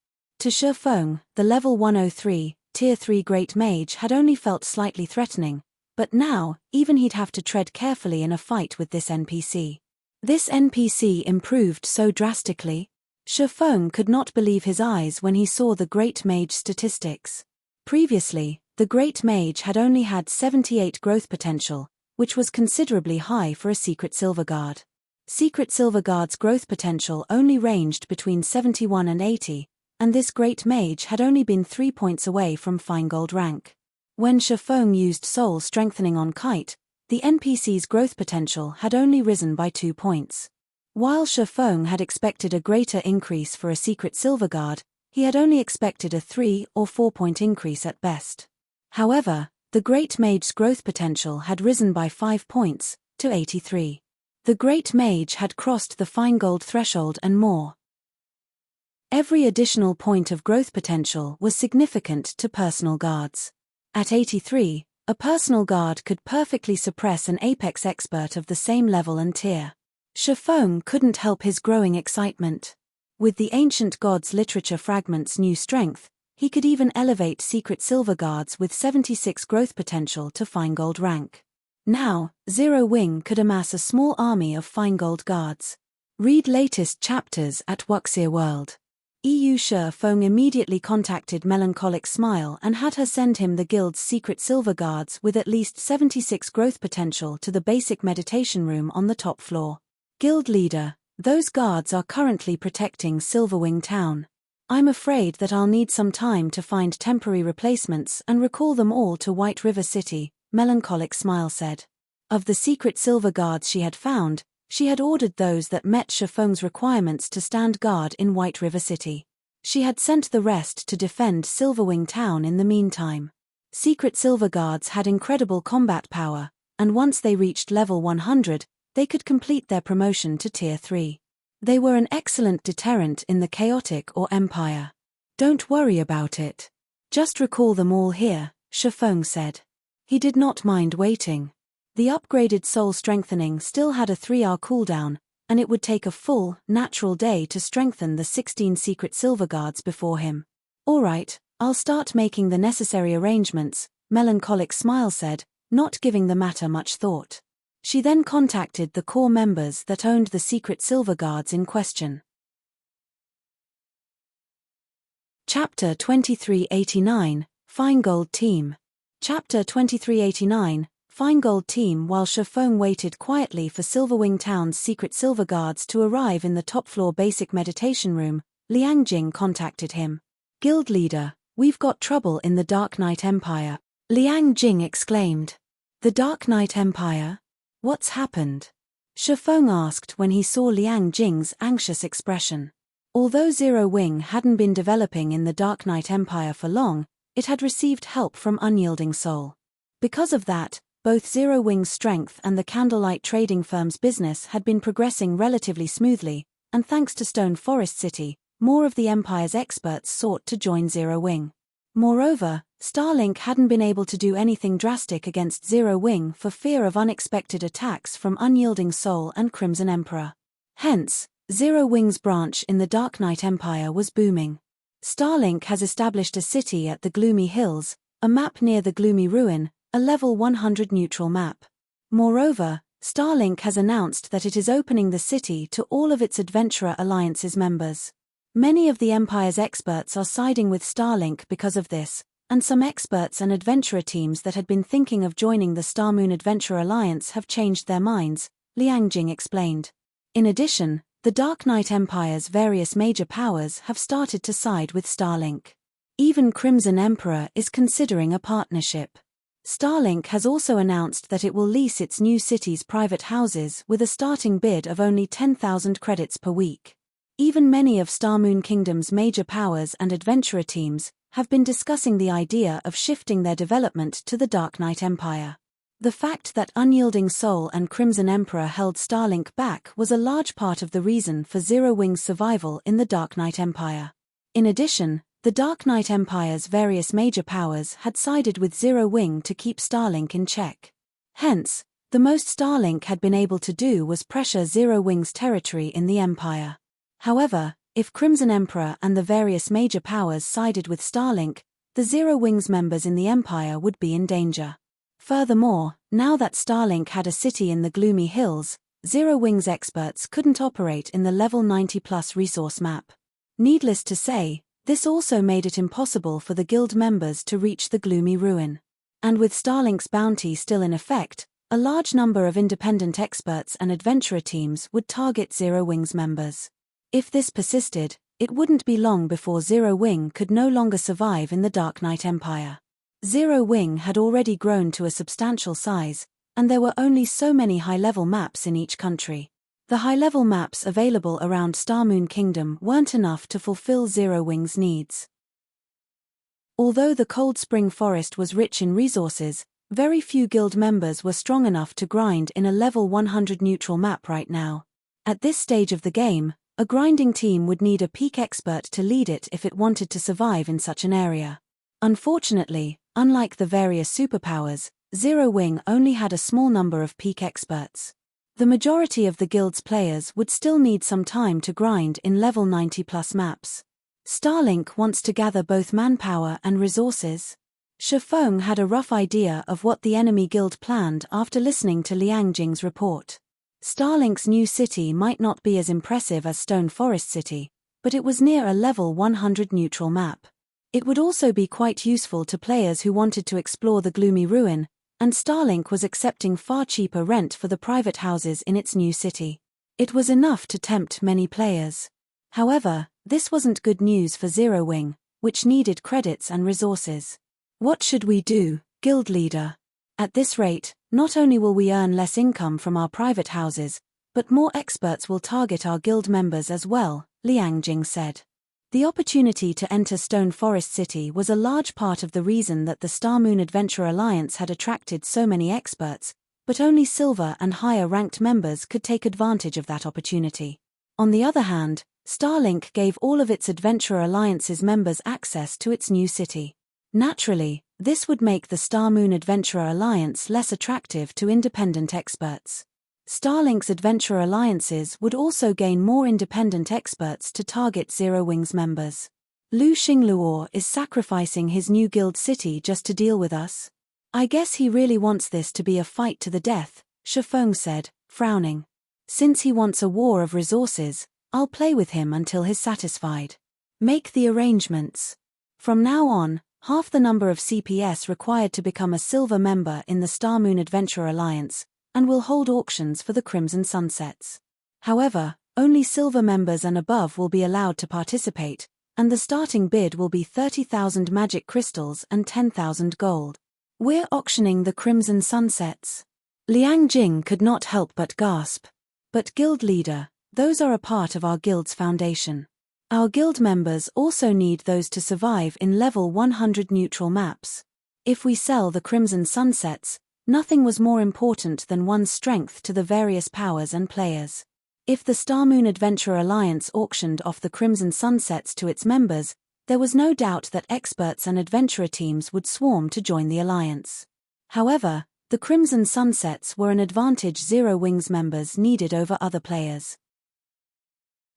To Shifeng, the level 103, Tier 3 Great Mage had only felt slightly threatening, but now, even he'd have to tread carefully in a fight with this NPC. This NPC improved so drastically. Shifeng could not believe his eyes when he saw the Great Mage statistics. Previously, the Great Mage had only had 78 growth potential, which was considerably high for a Secret Silver Guard. Secret Silver Guard's growth potential only ranged between 71 and 80, and this Great Mage had only been 3 points away from Fine Gold rank. When Shifeng used Soul Strengthening on Kite, the NPC's growth potential had only risen by 2 points. While Shifeng had expected a greater increase for a Secret Silver Guard, he had only expected a 3 or 4 point increase at best. However, the Great Mage's growth potential had risen by 5 points, to 83. The Great Mage had crossed the Fine Gold threshold and more. Every additional point of growth potential was significant to personal guards. At 83, a personal guard could perfectly suppress an apex expert of the same level and tier. Shifeng couldn't help his growing excitement. With the ancient gods' literature fragment's new strength, he could even elevate Secret Silver Guards with 76 growth potential to Fine Gold rank. Now, Zero Wing could amass a small army of Fine Gold Guards. Read latest chapters at Wuxia World. Shifeng immediately contacted Melancholic Smile and had her send him the guild's Secret Silver Guards with at least 76 growth potential to the basic meditation room on the top floor. Guild leader, those guards are currently protecting Silverwing Town. I'm afraid that I'll need some time to find temporary replacements and recall them all to White River City, Melancholic Smile said. Of the Secret Silver Guards she had found, she had ordered those that met Shifeng's requirements to stand guard in White River City. She had sent the rest to defend Silverwing Town in the meantime. Secret Silver Guards had incredible combat power, and once they reached level 100, they could complete their promotion to Tier 3. They were an excellent deterrent in the chaotic or empire. Don't worry about it. Just recall them all here, Shifeng said. He did not mind waiting. The upgraded soul strengthening still had a 3-hour cooldown, and it would take a full, natural day to strengthen the 16 secret silver guards before him. All right, I'll start making the necessary arrangements, Melancholic Smile said, not giving the matter much thought. She then contacted the core members that owned the secret silver guards in question. Chapter 2389, Feingold Team. Chapter 2389, Feingold Team. While Shifeng waited quietly for Silverwing Town's secret silver guards to arrive in the top-floor basic meditation room, Liang Jing contacted him. Guild leader, we've got trouble in the Dark Knight Empire, Liang Jing exclaimed. The Dark Knight Empire? What's happened? Shifeng asked when he saw Liang Jing's anxious expression. Although Zero Wing hadn't been developing in the Dark Knight Empire for long, it had received help from Unyielding Soul. Because of that, both Zero Wing's strength and the Candlelight Trading Firm's business had been progressing relatively smoothly, and thanks to Stone Forest City, more of the Empire's experts sought to join Zero Wing. Moreover, Starlink hadn't been able to do anything drastic against Zero Wing for fear of unexpected attacks from Unyielding Soul and Crimson Emperor. Hence, Zero Wing's branch in the Dark Knight Empire was booming. Starlink has established a city at the Gloomy Hills, a map near the Gloomy Ruin, a level 100 neutral map. Moreover, Starlink has announced that it is opening the city to all of its Adventurer Alliance's members. Many of the Empire's experts are siding with Starlink because of this, and some experts and adventurer teams that had been thinking of joining the Starmoon Adventurer Alliance have changed their minds, Liang Jing explained. In addition, the Dark Knight Empire's various major powers have started to side with Starlink. Even Crimson Emperor is considering a partnership. Starlink has also announced that it will lease its new city's private houses with a starting bid of only 10,000 credits per week. Even many of Starmoon Kingdom's major powers and adventurer teams have been discussing the idea of shifting their development to the Dark Knight Empire. The fact that Unyielding Soul and Crimson Emperor held Starlink back was a large part of the reason for Zero Wing's survival in the Dark Knight Empire. In addition, the Dark Knight Empire's various major powers had sided with Zero Wing to keep Starlink in check. Hence, the most Starlink had been able to do was pressure Zero Wing's territory in the Empire. However, if Crimson Emperor and the various major powers sided with Starlink, the Zero Wing's members in the Empire would be in danger. Furthermore, now that Starlink had a city in the Gloomy Hills, Zero Wing's experts couldn't operate in the level 90+ resource map. Needless to say, this also made it impossible for the guild members to reach the Gloomy Ruin. And with Starlink's bounty still in effect, a large number of independent experts and adventurer teams would target Zero Wing's members. If this persisted, it wouldn't be long before Zero Wing could no longer survive in the Dark Knight Empire. Zero Wing had already grown to a substantial size, and there were only so many high-level maps in each country. The high-level maps available around Starmoon Kingdom weren't enough to fulfill Zero Wing's needs. Although the Cold Spring Forest was rich in resources, very few guild members were strong enough to grind in a level 100 neutral map right now. At this stage of the game, a grinding team would need a peak expert to lead it if it wanted to survive in such an area. Unfortunately, unlike the various superpowers, Zero Wing only had a small number of peak experts. The majority of the guild's players would still need some time to grind in level 90+ maps. Starlink wants to gather both manpower and resources. Shifeng had a rough idea of what the enemy guild planned after listening to Liang Jing's report. Starlink's new city might not be as impressive as Stone Forest City, but it was near a level 100 neutral map. It would also be quite useful to players who wanted to explore the Gloomy Ruin, and Starlink was accepting far cheaper rent for the private houses in its new city. It was enough to tempt many players. However, this wasn't good news for Zero Wing, which needed credits and resources. What should we do, guild leader? At this rate, not only will we earn less income from our private houses, but more experts will target our guild members as well, Liang Jing said. The opportunity to enter Stone Forest City was a large part of the reason that the Star Moon Adventure Alliance had attracted so many experts, but only silver and higher-ranked members could take advantage of that opportunity. On the other hand, Starlink gave all of its Adventure Alliance's members access to its new city. Naturally, this would make the Star Moon Adventure Alliance less attractive to independent experts. Starlink's Adventure Alliances would also gain more independent experts to target Zero Wings members. Lu Xingluo is sacrificing his new guild city just to deal with us. I guess he really wants this to be a fight to the death, Shifeng said, frowning. Since he wants a war of resources, I'll play with him until he's satisfied. Make the arrangements. From now on, half the number of CPS required to become a silver member in the Star Moon Adventure Alliance, and will hold auctions for the Crimson Sunsets. However, only silver members and above will be allowed to participate, and the starting bid will be 30,000 magic crystals and 10,000 gold. We're auctioning the Crimson Sunsets. Liang Jing could not help but gasp. But guild leader, those are a part of our guild's foundation. Our guild members also need those to survive in level 100 neutral maps. If we sell the Crimson Sunsets, nothing was more important than one's strength to the various powers and players. If the Star Moon Adventure Alliance auctioned off the Crimson Sunsets to its members, there was no doubt that experts and adventurer teams would swarm to join the alliance. However, the Crimson Sunsets were an advantage Zero Wings members needed over other players.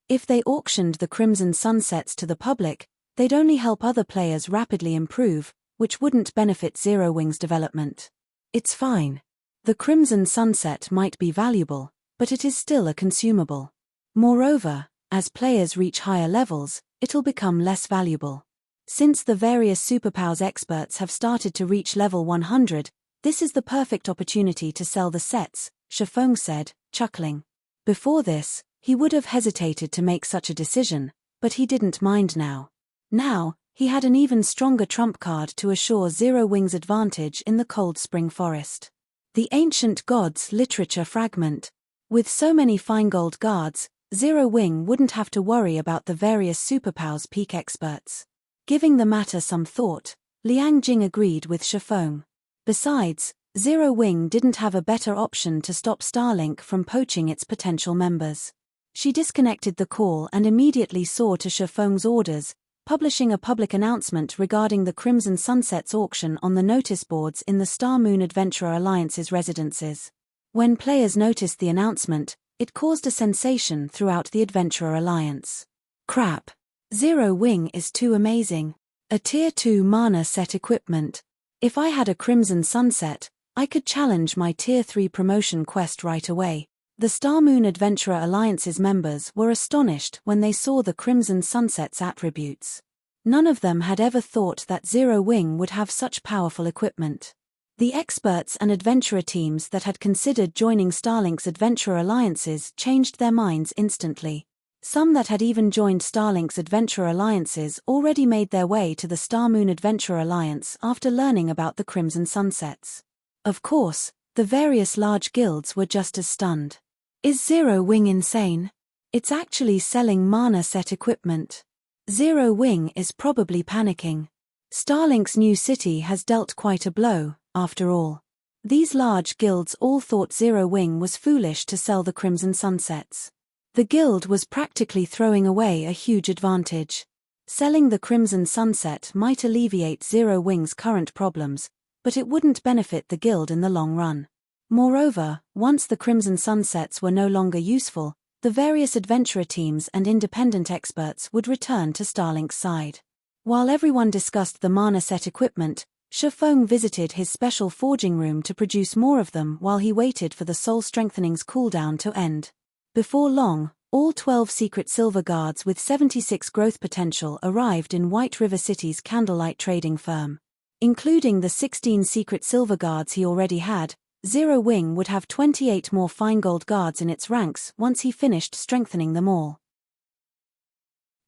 If they auctioned the Crimson Sunsets to the public, they'd only help other players rapidly improve, which wouldn't benefit Zero Wings' development. It's fine. The Crimson Sunset might be valuable, but it is still a consumable. Moreover, as players reach higher levels, it'll become less valuable. Since the various superpowers experts have started to reach level 100, this is the perfect opportunity to sell the sets, Shifeng said, chuckling. Before this, he would have hesitated to make such a decision, but he didn't mind now. Now, he had an even stronger trump card to assure Zero Wings' advantage in the Cold Spring Forest. The Ancient Gods Literature Fragment. With so many Feingold guards, Zero Wing wouldn't have to worry about the various superpowers peak experts. Giving the matter some thought, Liang Jing agreed with Shifeng. Besides, Zero Wing didn't have a better option to stop Starlink from poaching its potential members. She disconnected the call and immediately saw to Shifeng's orders, publishing a public announcement regarding the Crimson Sunsets auction on the notice boards in the Star Moon Adventure Alliance's residences. When players noticed the announcement, it caused a sensation throughout the Adventurer Alliance. Crap. Zero Wing is too amazing. A Tier 2 mana set equipment. If I had a Crimson Sunset, I could challenge my Tier 3 promotion quest right away. The Star Moon Adventurer Alliance's members were astonished when they saw the Crimson Sunset's attributes. None of them had ever thought that Zero Wing would have such powerful equipment. The experts and adventurer teams that had considered joining Starlink's Adventurer Alliances changed their minds instantly. Some that had even joined Starlink's Adventurer Alliances already made their way to the Star Moon Adventurer Alliance after learning about the Crimson Sunsets. Of course, the various large guilds were just as stunned. Is Zero Wing insane? It's actually selling mana set equipment. Zero Wing is probably panicking. Starlink's new city has dealt quite a blow, after all. These large guilds all thought Zero Wing was foolish to sell the Crimson Sunsets. The guild was practically throwing away a huge advantage. Selling the Crimson Sunset might alleviate Zero Wing's current problems, but it wouldn't benefit the guild in the long run. Moreover, once the Crimson Sunsets were no longer useful, the various adventurer teams and independent experts would return to Starlink's side. While everyone discussed the mana set equipment, Shifeng visited his special forging room to produce more of them while he waited for the Soul Strengthening's cooldown to end. Before long, all 12 secret silver guards with 76 growth potential arrived in White River City's Candlelight Trading Firm. Including the 16 secret silver guards he already had, Zero Wing would have 28 more Feingold guards in its ranks once he finished strengthening them all.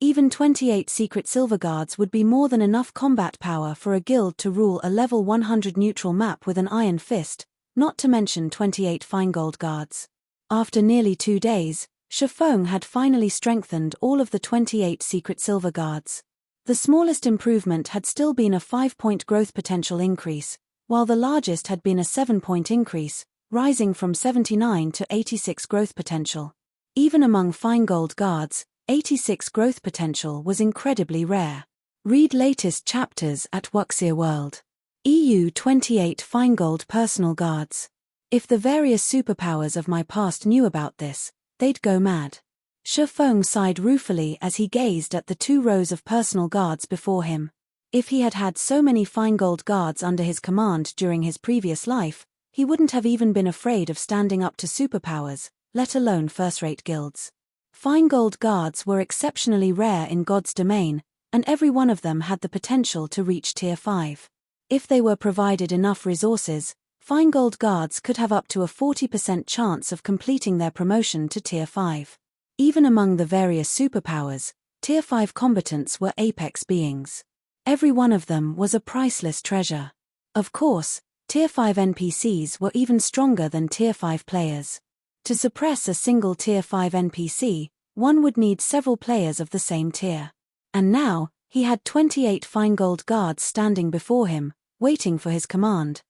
Even 28 secret silver guards would be more than enough combat power for a guild to rule a level 100 neutral map with an iron fist, not to mention 28 Feingold guards. After nearly 2 days, Shifeng had finally strengthened all of the 28 secret silver guards. The smallest improvement had still been a 5-point growth potential increase, while the largest had been a 7-point increase, rising from 79 to 86 growth potential. Even among fine gold guards, 86 growth potential was incredibly rare. Read latest chapters at Wuxia World. EU 28 fine gold personal guards. If the various superpowers of my past knew about this, they'd go mad. Shifeng sighed ruefully as he gazed at the 2 rows of personal guards before him. If he had had so many fine gold guards under his command during his previous life, he wouldn't have even been afraid of standing up to superpowers, let alone first-rate guilds. Fine gold guards were exceptionally rare in God's domain, and every one of them had the potential to reach Tier 5. If they were provided enough resources, fine gold guards could have up to a 40% chance of completing their promotion to Tier 5. Even among the various superpowers, Tier 5 combatants were apex beings. Every one of them was a priceless treasure. Of course, Tier 5 NPCs were even stronger than Tier 5 players. To suppress a single Tier 5 NPC, one would need several players of the same tier. And now, he had 28 fine gold guards standing before him, waiting for his command.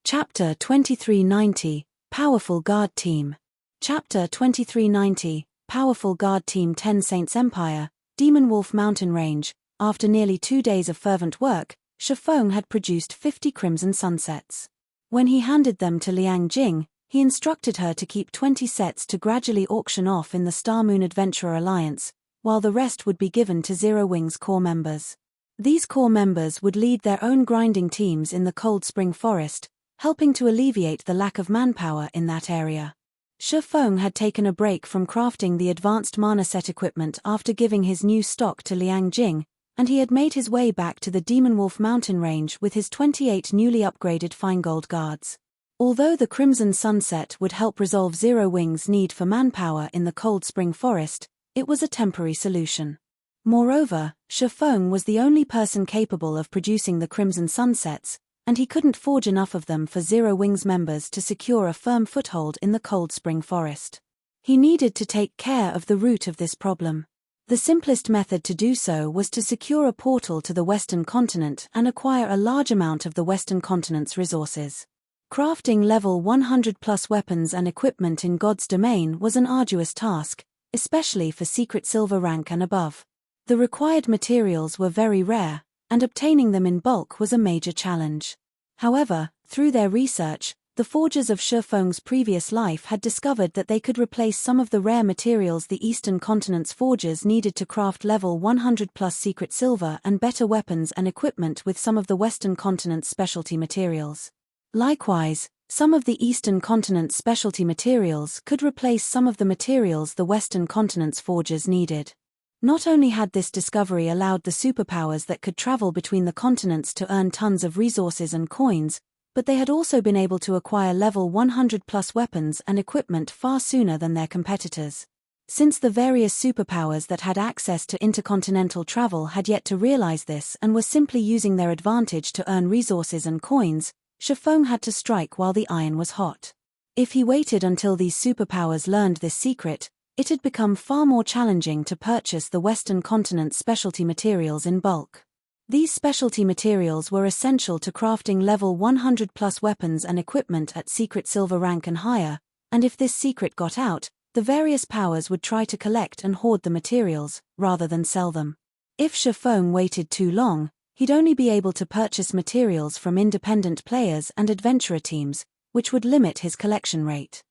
Chapter 2390, Powerful Guard Team. Chapter 2390, Powerful Guard Team 10 Saints Empire, Demon Wolf Mountain Range. After nearly 2 days of fervent work, Shifeng had produced 50 crimson sunsets. When he handed them to Liang Jing, he instructed her to keep 20 sets to gradually auction off in the Star Moon Adventurer Alliance, while the rest would be given to Zero Wings core members. These core members would lead their own grinding teams in the Cold Spring Forest, helping to alleviate the lack of manpower in that area. Shifeng had taken a break from crafting the advanced mana set equipment after giving his new stock to Liang Jing, and he had made his way back to the Demon Wolf Mountain Range with his 28 newly upgraded fine gold guards. Although the Crimson Sunset would help resolve Zero Wings' need for manpower in the Cold Spring Forest, it was a temporary solution. Moreover, Shifeng was the only person capable of producing the Crimson Sunsets, and he couldn't forge enough of them for Zero Wings members to secure a firm foothold in the Cold Spring Forest. He needed to take care of the root of this problem. The simplest method to do so was to secure a portal to the Western Continent and acquire a large amount of the Western Continent's resources. Crafting level 100+ weapons and equipment in God's domain was an arduous task, especially for secret silver rank and above. The required materials were very rare, and obtaining them in bulk was a major challenge. However, through their research, the forgers of Shifeng's previous life had discovered that they could replace some of the rare materials the Eastern Continent's forgers needed to craft level 100+ secret silver and better weapons and equipment with some of the Western Continent's specialty materials. Likewise, some of the Eastern Continent's specialty materials could replace some of the materials the Western Continent's forgers needed. Not only had this discovery allowed the superpowers that could travel between the continents to earn tons of resources and coins, but they had also been able to acquire level 100+ weapons and equipment far sooner than their competitors. Since the various superpowers that had access to intercontinental travel had yet to realize this and were simply using their advantage to earn resources and coins, Shifeng had to strike while the iron was hot. If he waited until these superpowers learned this secret, it had become far more challenging to purchase the Western Continent's specialty materials in bulk. These specialty materials were essential to crafting level 100+ weapons and equipment at secret silver rank and higher, and if this secret got out, the various powers would try to collect and hoard the materials, rather than sell them. If Shifeng waited too long, he'd only be able to purchase materials from independent players and adventurer teams, which would limit his collection rate.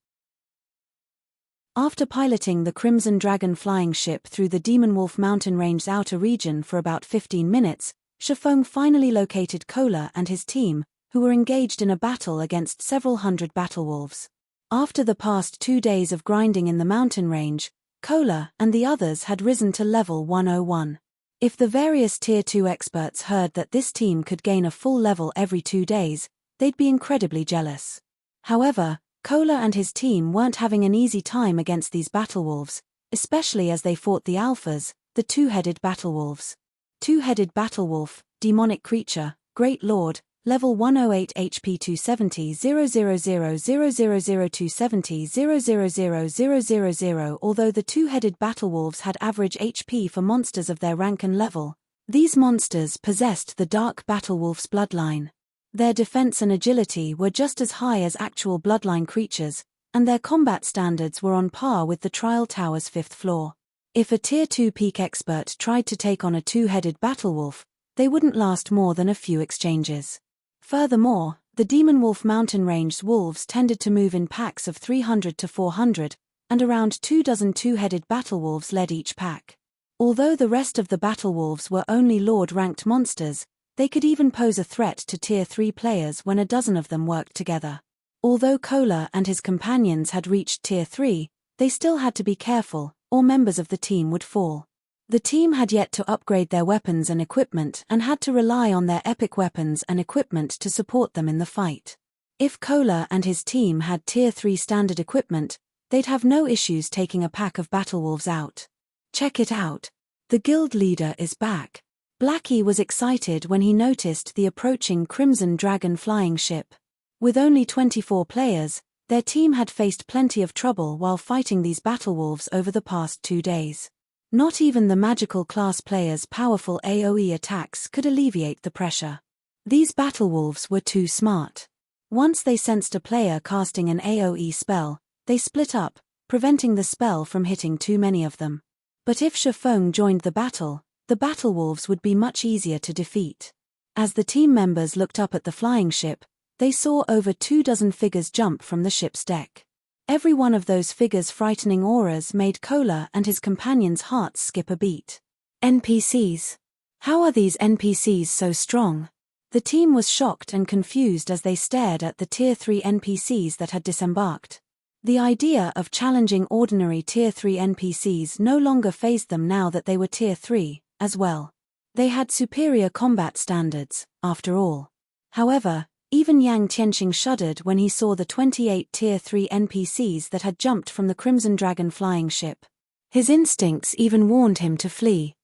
After piloting the Crimson Dragon flying ship through the Demon Wolf Mountain Range's outer region for about 15 minutes, Shifeng finally located Kola and his team, who were engaged in a battle against several hundred battlewolves. After the past 2 days of grinding in the mountain range, Kola and the others had risen to level 101. If the various Tier 2 experts heard that this team could gain a full level every 2 days, they'd be incredibly jealous. However, Kola and his team weren't having an easy time against these battlewolves, especially as they fought the alphas, the two-headed battlewolves. Two-headed battlewolf, demonic creature, great lord, level 108 HP 270 270 000. Although the two-headed battlewolves had average HP for monsters of their rank and level, these monsters possessed the dark battlewolf's bloodline. Their defense and agility were just as high as actual bloodline creatures, and their combat standards were on par with the Trial Tower's 5th floor. If a Tier 2 peak expert tried to take on a two-headed battlewolf, they wouldn't last more than a few exchanges. Furthermore, the Demon Wolf mountain range's wolves tended to move in packs of 300 to 400, and around 24 two-headed battlewolves led each pack. Although the rest of the battlewolves were only Lord-ranked monsters, they could even pose a threat to Tier 3 players when a dozen of them worked together. Although Kola and his companions had reached Tier 3, they still had to be careful, or members of the team would fall. The team had yet to upgrade their weapons and equipment and had to rely on their epic weapons and equipment to support them in the fight. If Kola and his team had Tier 3 standard equipment, they'd have no issues taking a pack of battlewolves out. Check it out. The guild leader is back. Blackie was excited when he noticed the approaching Crimson Dragon flying ship. With only 24 players, their team had faced plenty of trouble while fighting these battlewolves over the past 2 days. Not even the magical class players' powerful AoE attacks could alleviate the pressure. These battlewolves were too smart. Once they sensed a player casting an AoE spell, they split up, preventing the spell from hitting too many of them. But if Shifeng joined the battle, the battlewolves would be much easier to defeat. As the team members looked up at the flying ship, they saw over 24 figures jump from the ship's deck. Every one of those figures' frightening auras made Kola and his companions' hearts skip a beat. NPCs. How are these NPCs so strong? The team was shocked and confused as they stared at the Tier 3 NPCs that had disembarked. The idea of challenging ordinary Tier 3 NPCs no longer fazed them now that they were Tier 3, as well. They had superior combat standards, after all. However, even Yang Tianqing shuddered when he saw the 28 Tier 3 NPCs that had jumped from the Crimson Dragon flying ship. His instincts even warned him to flee.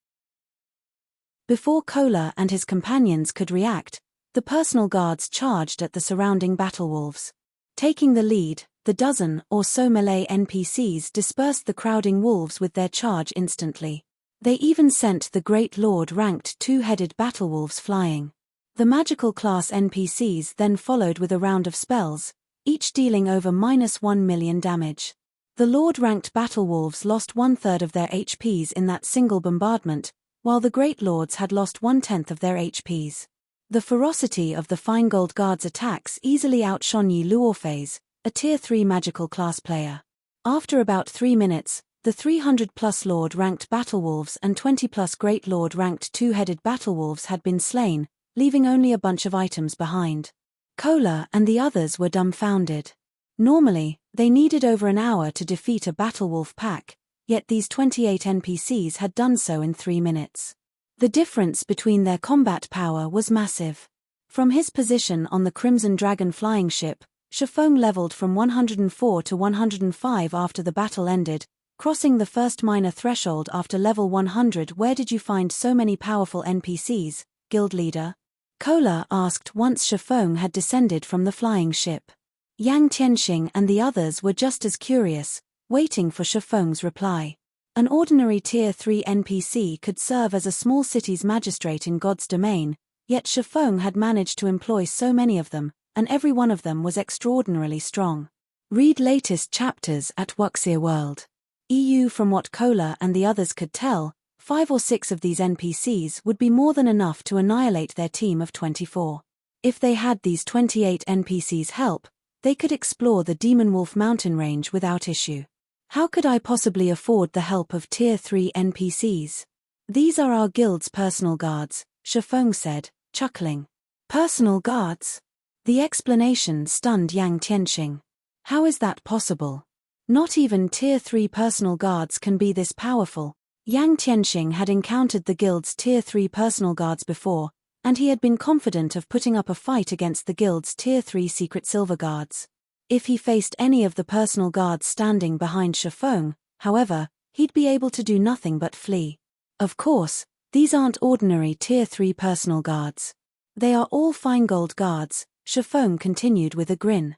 Before Kola and his companions could react, the personal guards charged at the surrounding battlewolves. Taking the lead, the dozen or so melee NPCs dispersed the crowding wolves with their charge instantly. They even sent the Great Lord-ranked two-headed battlewolves flying. The magical class NPCs then followed with a round of spells, each dealing over -1 million damage. The Lord-ranked battlewolves lost 1/3 of their HPs in that single bombardment, while the Great Lords had lost 1/10 of their HPs. The ferocity of the Feingold Guard's attacks easily outshone Yi Luofei's, a Tier 3 magical class player. After about 3 minutes, the 300+ Lord-ranked battlewolves and 20+ Great Lord-ranked two-headed battlewolves had been slain, leaving only a bunch of items behind. Kola and the others were dumbfounded. Normally, they needed over an hour to defeat a battlewolf pack, yet these 28 NPCs had done so in 3 minutes. The difference between their combat power was massive. From his position on the Crimson Dragon flying ship, Shifeng leveled from 104 to 105 after the battle ended, crossing the first minor threshold after level 100. Where did you find so many powerful NPCs, guild leader? Kola asked once Shifeng had descended from the flying ship. Yang Tianqing and the others were just as curious, waiting for Shifeng's reply. An ordinary Tier 3 NPC could serve as a small city's magistrate in God's domain, yet Shifeng had managed to employ so many of them, and every one of them was extraordinarily strong. Read latest chapters at Wuxia World. EU. From what Kola and the others could tell, 5 or 6 of these NPCs would be more than enough to annihilate their team of 24. If they had these 28 NPCs' help, they could explore the Demon Wolf mountain range without issue. How could I possibly afford the help of Tier 3 NPCs? These are our guild's personal guards, Shifeng said, chuckling. Personal guards? The explanation stunned Yang Tianqing. How is that possible? Not even Tier 3 personal guards can be this powerful. Yang Tianqing had encountered the guild's Tier 3 personal guards before, and he had been confident of putting up a fight against the guild's Tier 3 secret silver guards. If he faced any of the personal guards standing behind Shifeng, however, he'd be able to do nothing but flee. Of course, these aren't ordinary Tier 3 personal guards. They are all Feingold guards, Shifeng continued with a grin.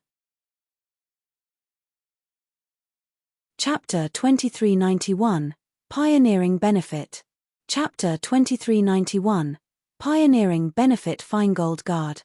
Chapter 2391, Pioneering Benefit. Chapter 2391, Pioneering Benefit Feingold Guard.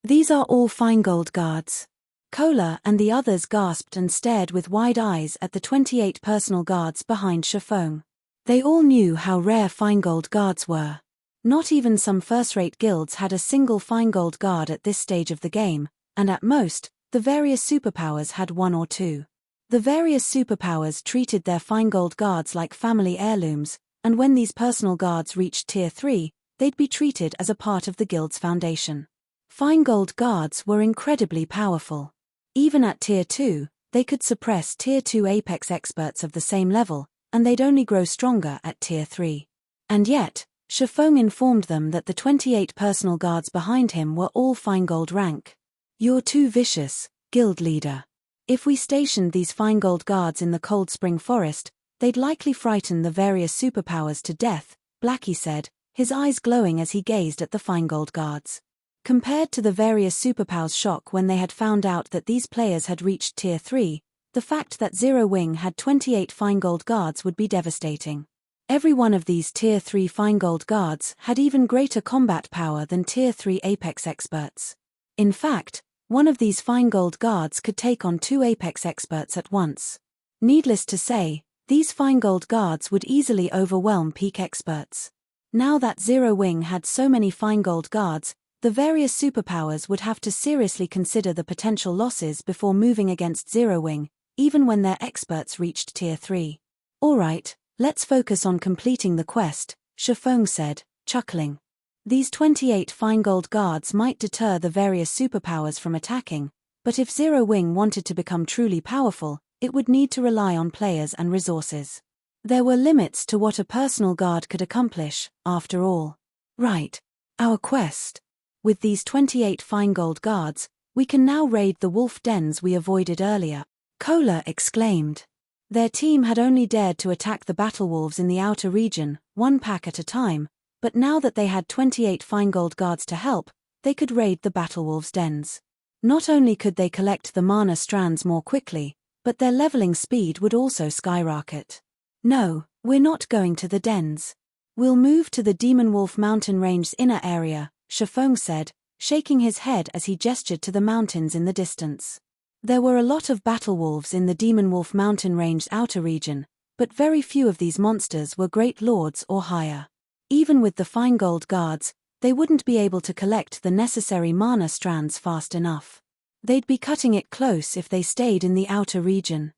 These are all Feingold guards. Kola and the others gasped and stared with wide eyes at the 28 personal guards behind Shifeng. They all knew how rare Feingold guards were. Not even some first-rate guilds had a single Feingold guard at this stage of the game, and at most, the various superpowers had one or two. The various superpowers treated their Feingold guards like family heirlooms, and when these personal guards reached Tier 3, they'd be treated as a part of the guild's foundation. Feingold guards were incredibly powerful. Even at Tier 2, they could suppress Tier 2 Apex experts of the same level, and they'd only grow stronger at Tier 3. And yet, Shifeng informed them that the 28 personal guards behind him were all Feingold rank. "You're too vicious, guild leader. If we stationed these Feingold guards in the Cold Spring Forest, they'd likely frighten the various superpowers to death," Blackie said, his eyes glowing as he gazed at the Feingold guards. Compared to the various superpowers' shock when they had found out that these players had reached Tier 3, the fact that Zero Wing had 28 Feingold guards would be devastating. Every one of these Tier 3 Feingold guards had even greater combat power than Tier 3 Apex experts. In fact, one of these Feingold guards could take on 2 Apex experts at once. Needless to say, these Feingold guards would easily overwhelm peak experts. Now that Zero Wing had so many Feingold guards, the various superpowers would have to seriously consider the potential losses before moving against Zero Wing, even when their experts reached Tier 3. "Alright, let's focus on completing the quest," Shifeng said, chuckling. These 28 Feingold guards might deter the various superpowers from attacking, but if Zero Wing wanted to become truly powerful, it would need to rely on players and resources. There were limits to what a personal guard could accomplish, after all. "Right. Our quest. With these 28 Feingold guards, we can now raid the wolf dens we avoided earlier," Kola exclaimed. Their team had only dared to attack the battle wolves in the outer region, one pack at a time, but now that they had 28 Feingold guards to help, they could raid the battle wolves' dens. Not only could they collect the mana strands more quickly, but their leveling speed would also skyrocket. "No, we're not going to the dens. We'll move to the Demon Wolf Mountain Range's inner area," Shifeng said, shaking his head as he gestured to the mountains in the distance. There were a lot of battle wolves in the Demon Wolf Mountain Range's outer region, but very few of these monsters were Great Lords or higher. Even with the Feingold guards, they wouldn't be able to collect the necessary mana strands fast enough. They'd be cutting it close if they stayed in the outer region.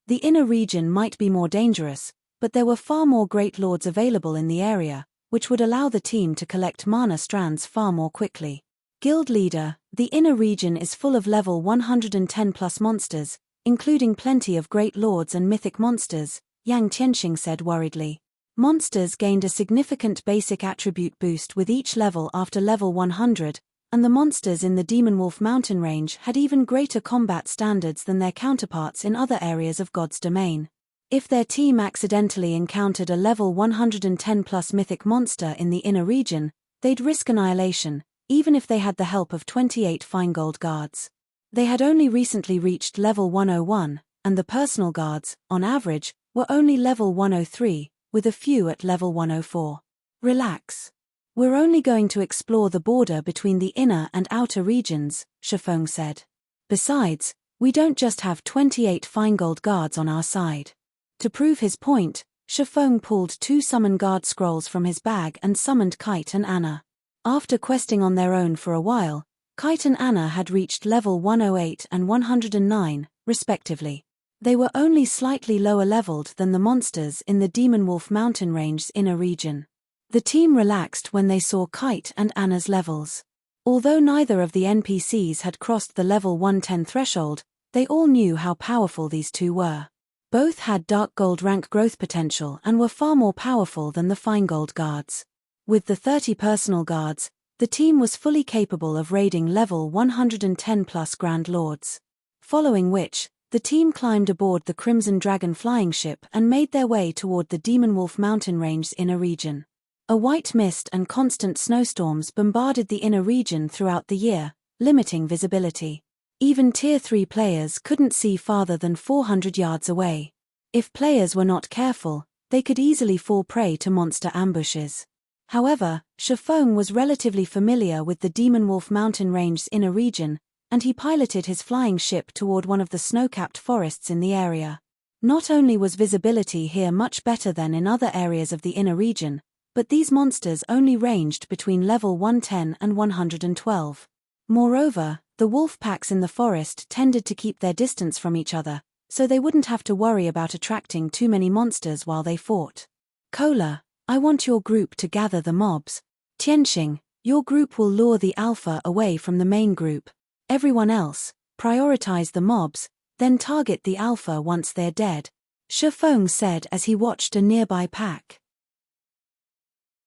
The inner region might be more dangerous, but there were far more Great Lords available in the area, which would allow the team to collect mana strands far more quickly. "Guild leader, the inner region is full of level 110 plus monsters, including plenty of Great Lords and mythic monsters," Yang Tianxing said worriedly. Monsters gained a significant basic attribute boost with each level after level 100, and the monsters in the Demon Wolf Mountain Range had even greater combat standards than their counterparts in other areas of God's domain. If their team accidentally encountered a level 110 plus mythic monster in the inner region, they'd risk annihilation, even if they had the help of 28 Feingold guards. They had only recently reached level 101, and the personal guards, on average, were only level 103, with a few at level 104. "Relax. We're only going to explore the border between the inner and outer regions," Shifeng said. "Besides, we don't just have 28 Feingold guards on our side." To prove his point, Shifeng pulled 2 summon guard scrolls from his bag and summoned Kite and Anna. After questing on their own for a while, Kite and Anna had reached level 108 and 109, respectively. They were only slightly lower leveled than the monsters in the Demon Wolf Mountain Range's inner region. The team relaxed when they saw Kite and Anna's levels. Although neither of the NPCs had crossed the level 110 threshold, they all knew how powerful these two were. Both had Dark Gold rank growth potential and were far more powerful than the Feingold guards. With the 30 personal guards, the team was fully capable of raiding level 110 plus Grand Lords. Following which, the team climbed aboard the Crimson Dragon flying ship and made their way toward the Demon Wolf Mountain Range's inner region. A white mist and constant snowstorms bombarded the inner region throughout the year, limiting visibility. Even Tier 3 players couldn't see farther than 400 yards away. If players were not careful, they could easily fall prey to monster ambushes. However, Shifeng was relatively familiar with the Demon Wolf mountain range's inner region, and he piloted his flying ship toward one of the snow-capped forests in the area. Not only was visibility here much better than in other areas of the inner region, but these monsters only ranged between level 110 and 112. Moreover, the wolf packs in the forest tended to keep their distance from each other, so they wouldn't have to worry about attracting too many monsters while they fought. Kola, I want your group to gather the mobs. Tianxing, your group will lure the alpha away from the main group. Everyone else, prioritize the mobs, then target the alpha once they're dead, Shifeng said as he watched a nearby pack.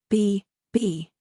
B.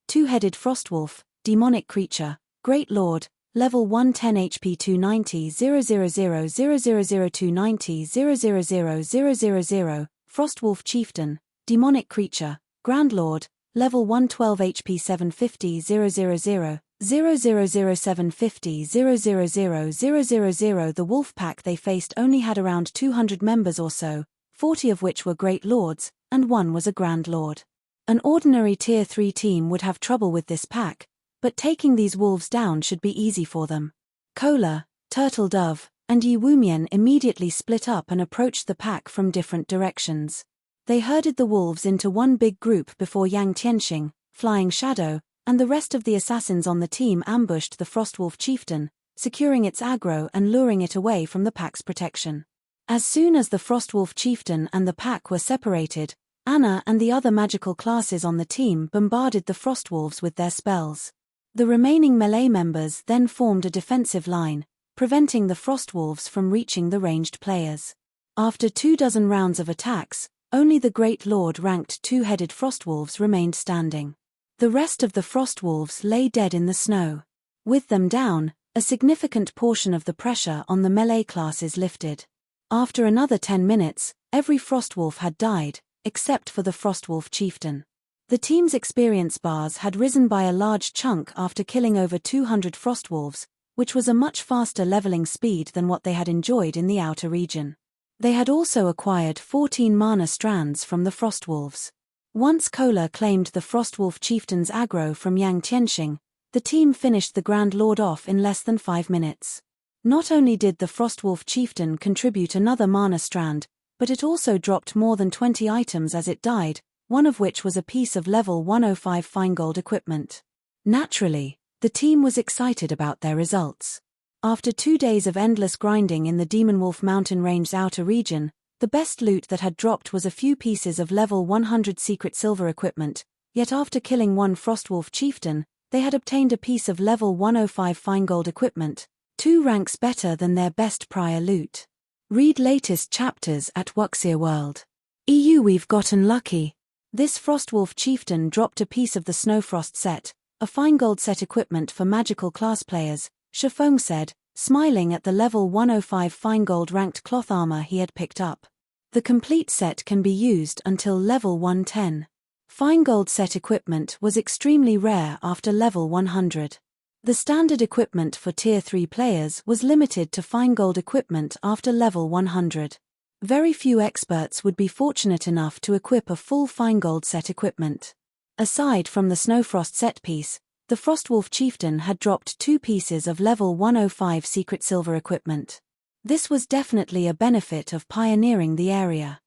Two-headed frostwolf, demonic creature, Great Lord, level 110 HP 290 000000290 0000000, Frostwolf Chieftain, demonic creature, Grand Lord, level 112 HP 750 000 750 000. The wolf pack they faced only had around 200 members or so, 40 of which were Great Lords, and one was a Grand Lord. An ordinary Tier 3 team would have trouble with this pack, but taking these wolves down should be easy for them. Kola, Turtle Dove, and Yi Wumian immediately split up and approached the pack from different directions. They herded the wolves into one big group before Yang Tianxing, Flying Shadow, and the rest of the assassins on the team ambushed the Frostwolf Chieftain, securing its aggro and luring it away from the pack's protection. As soon as the Frostwolf Chieftain and the pack were separated, Anna and the other magical classes on the team bombarded the Frostwolves with their spells. The remaining melee members then formed a defensive line, preventing the Frostwolves from reaching the ranged players. After 24 rounds of attacks, only the Great Lord ranked two-headed Frostwolves remained standing. The rest of the Frostwolves lay dead in the snow. With them down, a significant portion of the pressure on the melee classes lifted. After another 10 minutes, every Frostwolf had died, except for the Frostwolf Chieftain. The team's experience bars had risen by a large chunk after killing over 200 Frostwolves, which was a much faster leveling speed than what they had enjoyed in the outer region. They had also acquired 14 mana strands from the Frostwolves. Once Kola claimed the Frostwolf Chieftain's aggro from Yang Tianxing, the team finished the Grand Lord off in less than 5 minutes. Not only did the Frostwolf Chieftain contribute another mana strand, but it also dropped more than 20 items as it died, one of which was a piece of level 105 fine gold equipment. Naturally, the team was excited about their results. After 2 days of endless grinding in the Demon Wolf mountain range's outer region, the best loot that had dropped was a few pieces of level 100 secret silver equipment, yet after killing one Frostwolf Chieftain, they had obtained a piece of level 105 fine gold equipment, 2 ranks better than their best prior loot. Read latest chapters at Wuxia World. We've gotten lucky. This Frostwolf Chieftain dropped a piece of the Snowfrost set, a fine gold set equipment for magical class players, Shifeng said, smiling at the level 105 fine gold ranked cloth armor he had picked up. The complete set can be used until level 110. Fine gold set equipment was extremely rare after level 100. The standard equipment for Tier 3 players was limited to fine gold equipment after level 100. Very few experts would be fortunate enough to equip a full fine gold set equipment. Aside from the Snowfrost set piece, the Frostwolf Chieftain had dropped 2 pieces of level 105 secret silver equipment. This was definitely a benefit of pioneering the area.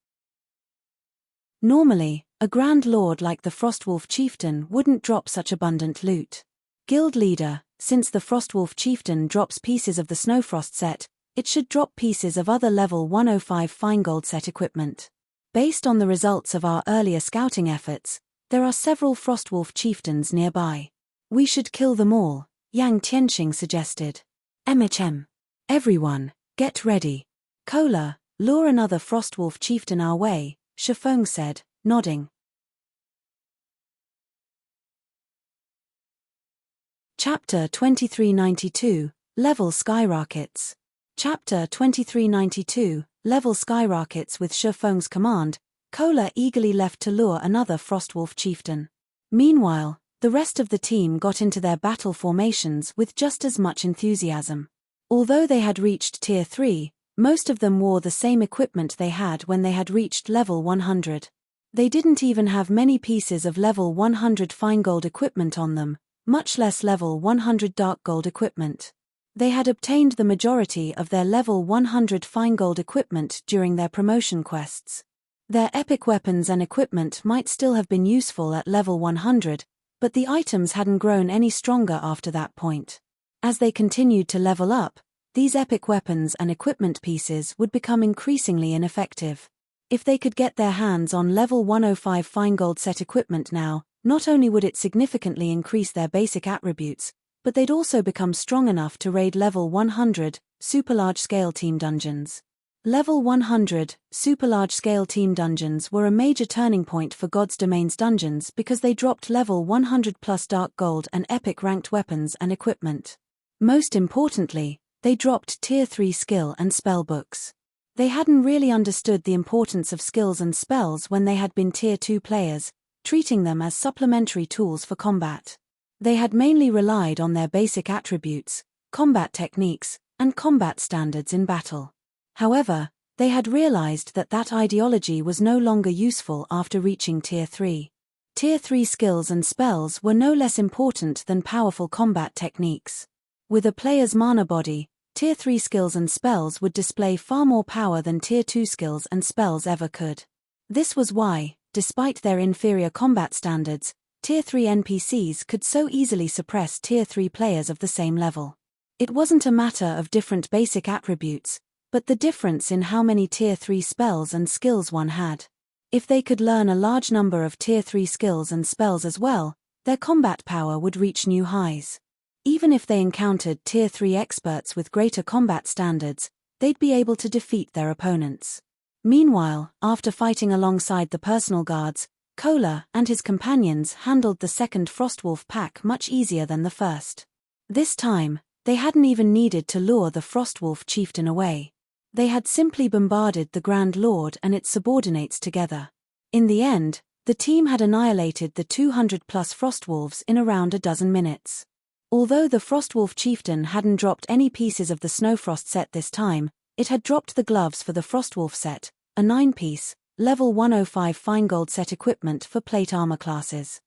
Normally, a Grand Lord like the Frostwolf Chieftain wouldn't drop such abundant loot. Guild Leader, since the Frostwolf Chieftain drops pieces of the Snowfrost set, it should drop pieces of other level 105 fine gold set equipment. Based on the results of our earlier scouting efforts, there are several Frostwolf Chieftains nearby. We should kill them all, Yang Tianxing suggested. Everyone, get ready. Kola, lure another Frostwolf Chieftain our way, Shifeng said, nodding. Chapter 2392, Level Skyrockets. Chapter 2392, Level Skyrockets. With Shifeng's command, Kola eagerly left to lure another Frostwolf Chieftain. Meanwhile, the rest of the team got into their battle formations with just as much enthusiasm. Although they had reached Tier 3, most of them wore the same equipment they had when they had reached level 100. They didn't even have many pieces of level 100 fine gold equipment on them, much less level 100 dark gold equipment. They had obtained the majority of their level 100 fine gold equipment during their promotion quests. Their epic weapons and equipment might still have been useful at level 100, but the items hadn't grown any stronger after that point. As they continued to level up, these epic weapons and equipment pieces would become increasingly ineffective. If they could get their hands on level 105 fine gold set equipment now, not only would it significantly increase their basic attributes, but they'd also become strong enough to raid level 100 super large-scale team dungeons. Level 100 super large-scale team dungeons were a major turning point for God's Domain's dungeons because they dropped level 100 plus dark gold and epic ranked weapons and equipment. Most importantly, they dropped Tier 3 skill and spell books. They hadn't really understood the importance of skills and spells when they had been Tier 2 players, treating them as supplementary tools for combat. They had mainly relied on their basic attributes, combat techniques, and combat standards in battle. However, they had realized that that ideology was no longer useful after reaching Tier 3. Tier 3 skills and spells were no less important than powerful combat techniques. With a player's mana body, Tier 3 skills and spells would display far more power than Tier 2 skills and spells ever could. This was why, despite their inferior combat standards, Tier 3 NPCs could so easily suppress Tier 3 players of the same level. It wasn't a matter of different basic attributes, but the difference in how many Tier 3 spells and skills one had. If they could learn a large number of Tier 3 skills and spells as well, their combat power would reach new highs. Even if they encountered Tier 3 experts with greater combat standards, they'd be able to defeat their opponents. Meanwhile, after fighting alongside the personal guards, Kola and his companions handled the second Frostwolf pack much easier than the first. This time, they hadn't even needed to lure the Frostwolf chieftain away. They had simply bombarded the Grand Lord and its subordinates together. In the end, the team had annihilated the 200-plus Frostwolves in around a dozen minutes. Although the Frostwolf chieftain hadn't dropped any pieces of the Snowfrost set this time, it had dropped the gloves for the Frostwolf set, a 9-piece, level 105 fine gold set equipment for plate armor classes.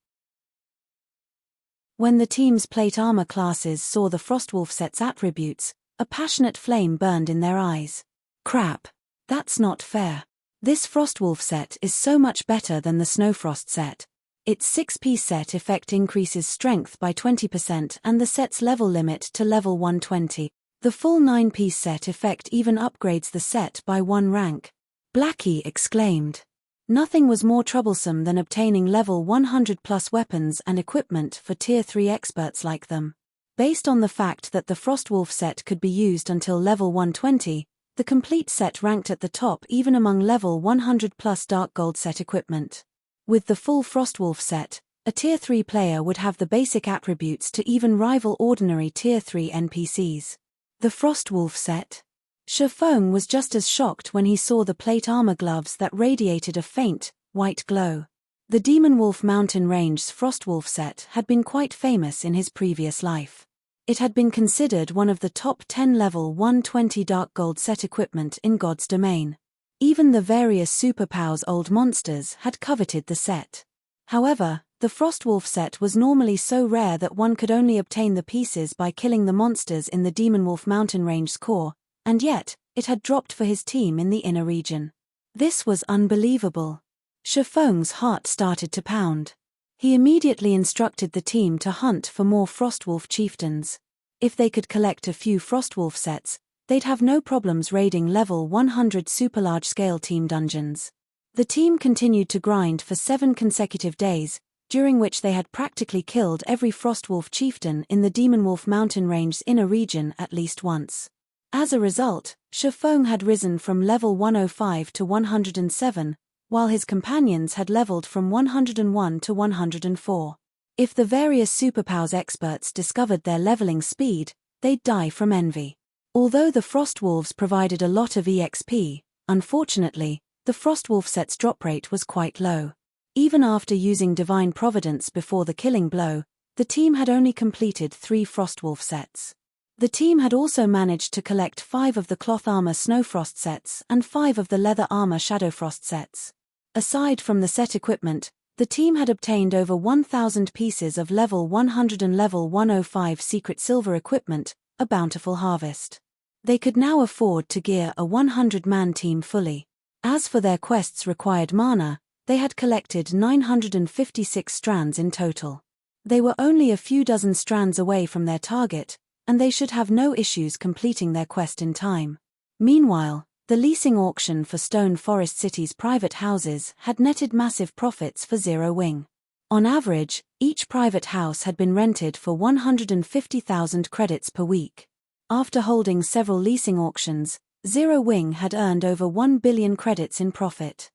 When the team's plate armor classes saw the Frostwolf set's attributes, a passionate flame burned in their eyes. Crap! That's not fair. This Frostwolf set is so much better than the Snowfrost set. Its 6-piece set effect increases strength by 20% and the set's level limit to level 120. The full 9-piece set effect even upgrades the set by 1 rank. Blackie exclaimed. Nothing was more troublesome than obtaining level 100-plus weapons and equipment for Tier 3 experts like them. Based on the fact that the Frostwolf set could be used until level 120, the complete set ranked at the top even among level 100-plus dark gold set equipment. With the full Frostwolf set, a Tier 3 player would have the basic attributes to even rival ordinary Tier 3 NPCs. The Frostwolf set. Shifeng was just as shocked when he saw the plate armor gloves that radiated a faint, white glow. The Demon Wolf Mountain Range's Frostwolf set had been quite famous in his previous life. It had been considered one of the top 10 level 120 dark gold set equipment in God's Domain. Even the various superpowers old monsters had coveted the set. However, the Frostwolf set was normally so rare that one could only obtain the pieces by killing the monsters in the Demon Wolf Mountain Range's core, and yet, it had dropped for his team in the inner region. This was unbelievable. Shifeng's heart started to pound. He immediately instructed the team to hunt for more Frostwolf chieftains. If they could collect a few Frostwolf sets, they'd have no problems raiding level 100 super large-scale team dungeons. The team continued to grind for 7 consecutive days, during which they had practically killed every Frostwolf chieftain in the Demon Wolf Mountain Range's inner region at least once. As a result, Shifeng had risen from level 105 to 107, while his companions had leveled from 101 to 104. If the various superpowers experts discovered their leveling speed, they'd die from envy. Although the Frostwolves provided a lot of EXP, unfortunately, the Frostwolf set's drop rate was quite low. Even after using Divine Providence before the killing blow, the team had only completed 3 Frostwolf sets. The team had also managed to collect 5 of the Cloth Armor Snowfrost sets and 5 of the Leather Armor Shadowfrost sets. Aside from the set equipment, the team had obtained over 1,000 pieces of level 100 and level 105 secret silver equipment, a bountiful harvest. They could now afford to gear a 100-man team fully. As for their quests required mana, they had collected 956 strands in total. They were only a few dozen strands away from their target, and they should have no issues completing their quest in time. Meanwhile, the leasing auction for Stone Forest City's private houses had netted massive profits for Zero Wing. On average, each private house had been rented for 150,000 credits per week. After holding several leasing auctions, Zero Wing had earned over 1 billion credits in profit.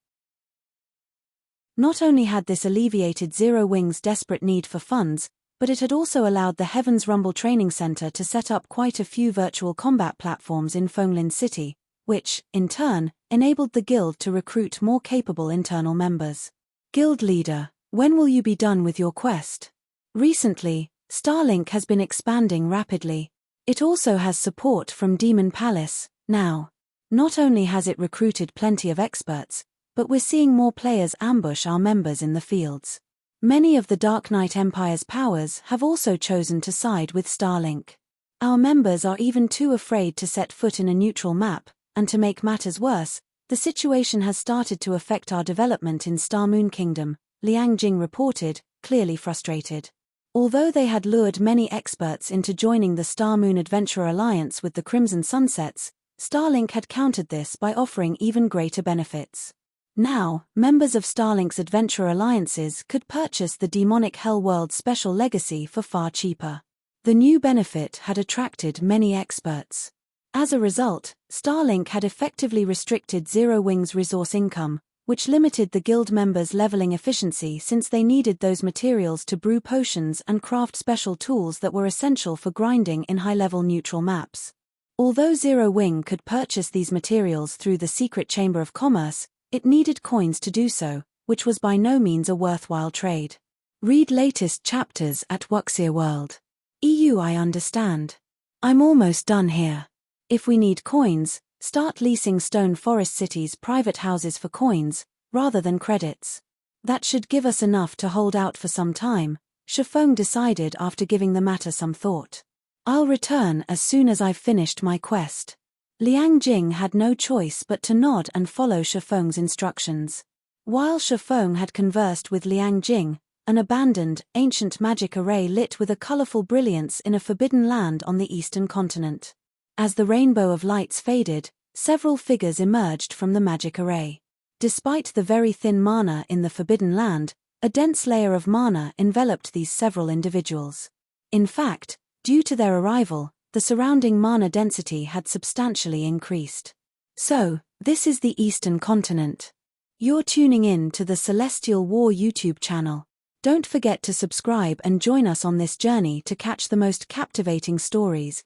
Not only had this alleviated Zero Wing's desperate need for funds, but it had also allowed the Heaven's Rumble Training Center to set up quite a few virtual combat platforms in Fonglin City, which, in turn, enabled the guild to recruit more capable internal members. Guild leader, when will you be done with your quest? Recently, Starlink has been expanding rapidly. It also has support from Demon Palace, now. Not only has it recruited plenty of experts, but we're seeing more players ambush our members in the fields. Many of the Dark Knight Empire's powers have also chosen to side with Starlink. Our members are even too afraid to set foot in a neutral map, and to make matters worse, the situation has started to affect our development in Star Moon Kingdom, Liang Jing reported, clearly frustrated. Although they had lured many experts into joining the Star Moon Adventurer Alliance with the Crimson Sunsets, Starlink had countered this by offering even greater benefits. Now, members of Starlink's Adventurer Alliances could purchase the Demonic Hellworld Special Legacy for far cheaper. The new benefit had attracted many experts. As a result, Starlink had effectively restricted Zero Wing's resource income, which limited the guild members' leveling efficiency since they needed those materials to brew potions and craft special tools that were essential for grinding in high-level neutral maps. Although Zero Wing could purchase these materials through the Secret Chamber of Commerce, it needed coins to do so, which was by no means a worthwhile trade. Read latest chapters at Wuxia World. EU. I understand. I'm almost done here. If we need coins, start leasing Stone Forest City's private houses for coins, rather than credits. That should give us enough to hold out for some time, Shifeng decided after giving the matter some thought. I'll return as soon as I've finished my quest. Liang Jing had no choice but to nod and follow Shifeng's instructions. While Shifeng had conversed with Liang Jing, an abandoned, ancient magic array lit with a colorful brilliance in a forbidden land on the eastern continent. As the rainbow of lights faded, several figures emerged from the magic array. Despite the very thin mana in the forbidden land, a dense layer of mana enveloped these several individuals. In fact, due to their arrival, the surrounding mana density had substantially increased. So, this is the Eastern Continent. You're tuning in to the Celestial War YouTube channel. Don't forget to subscribe and join us on this journey to catch the most captivating stories,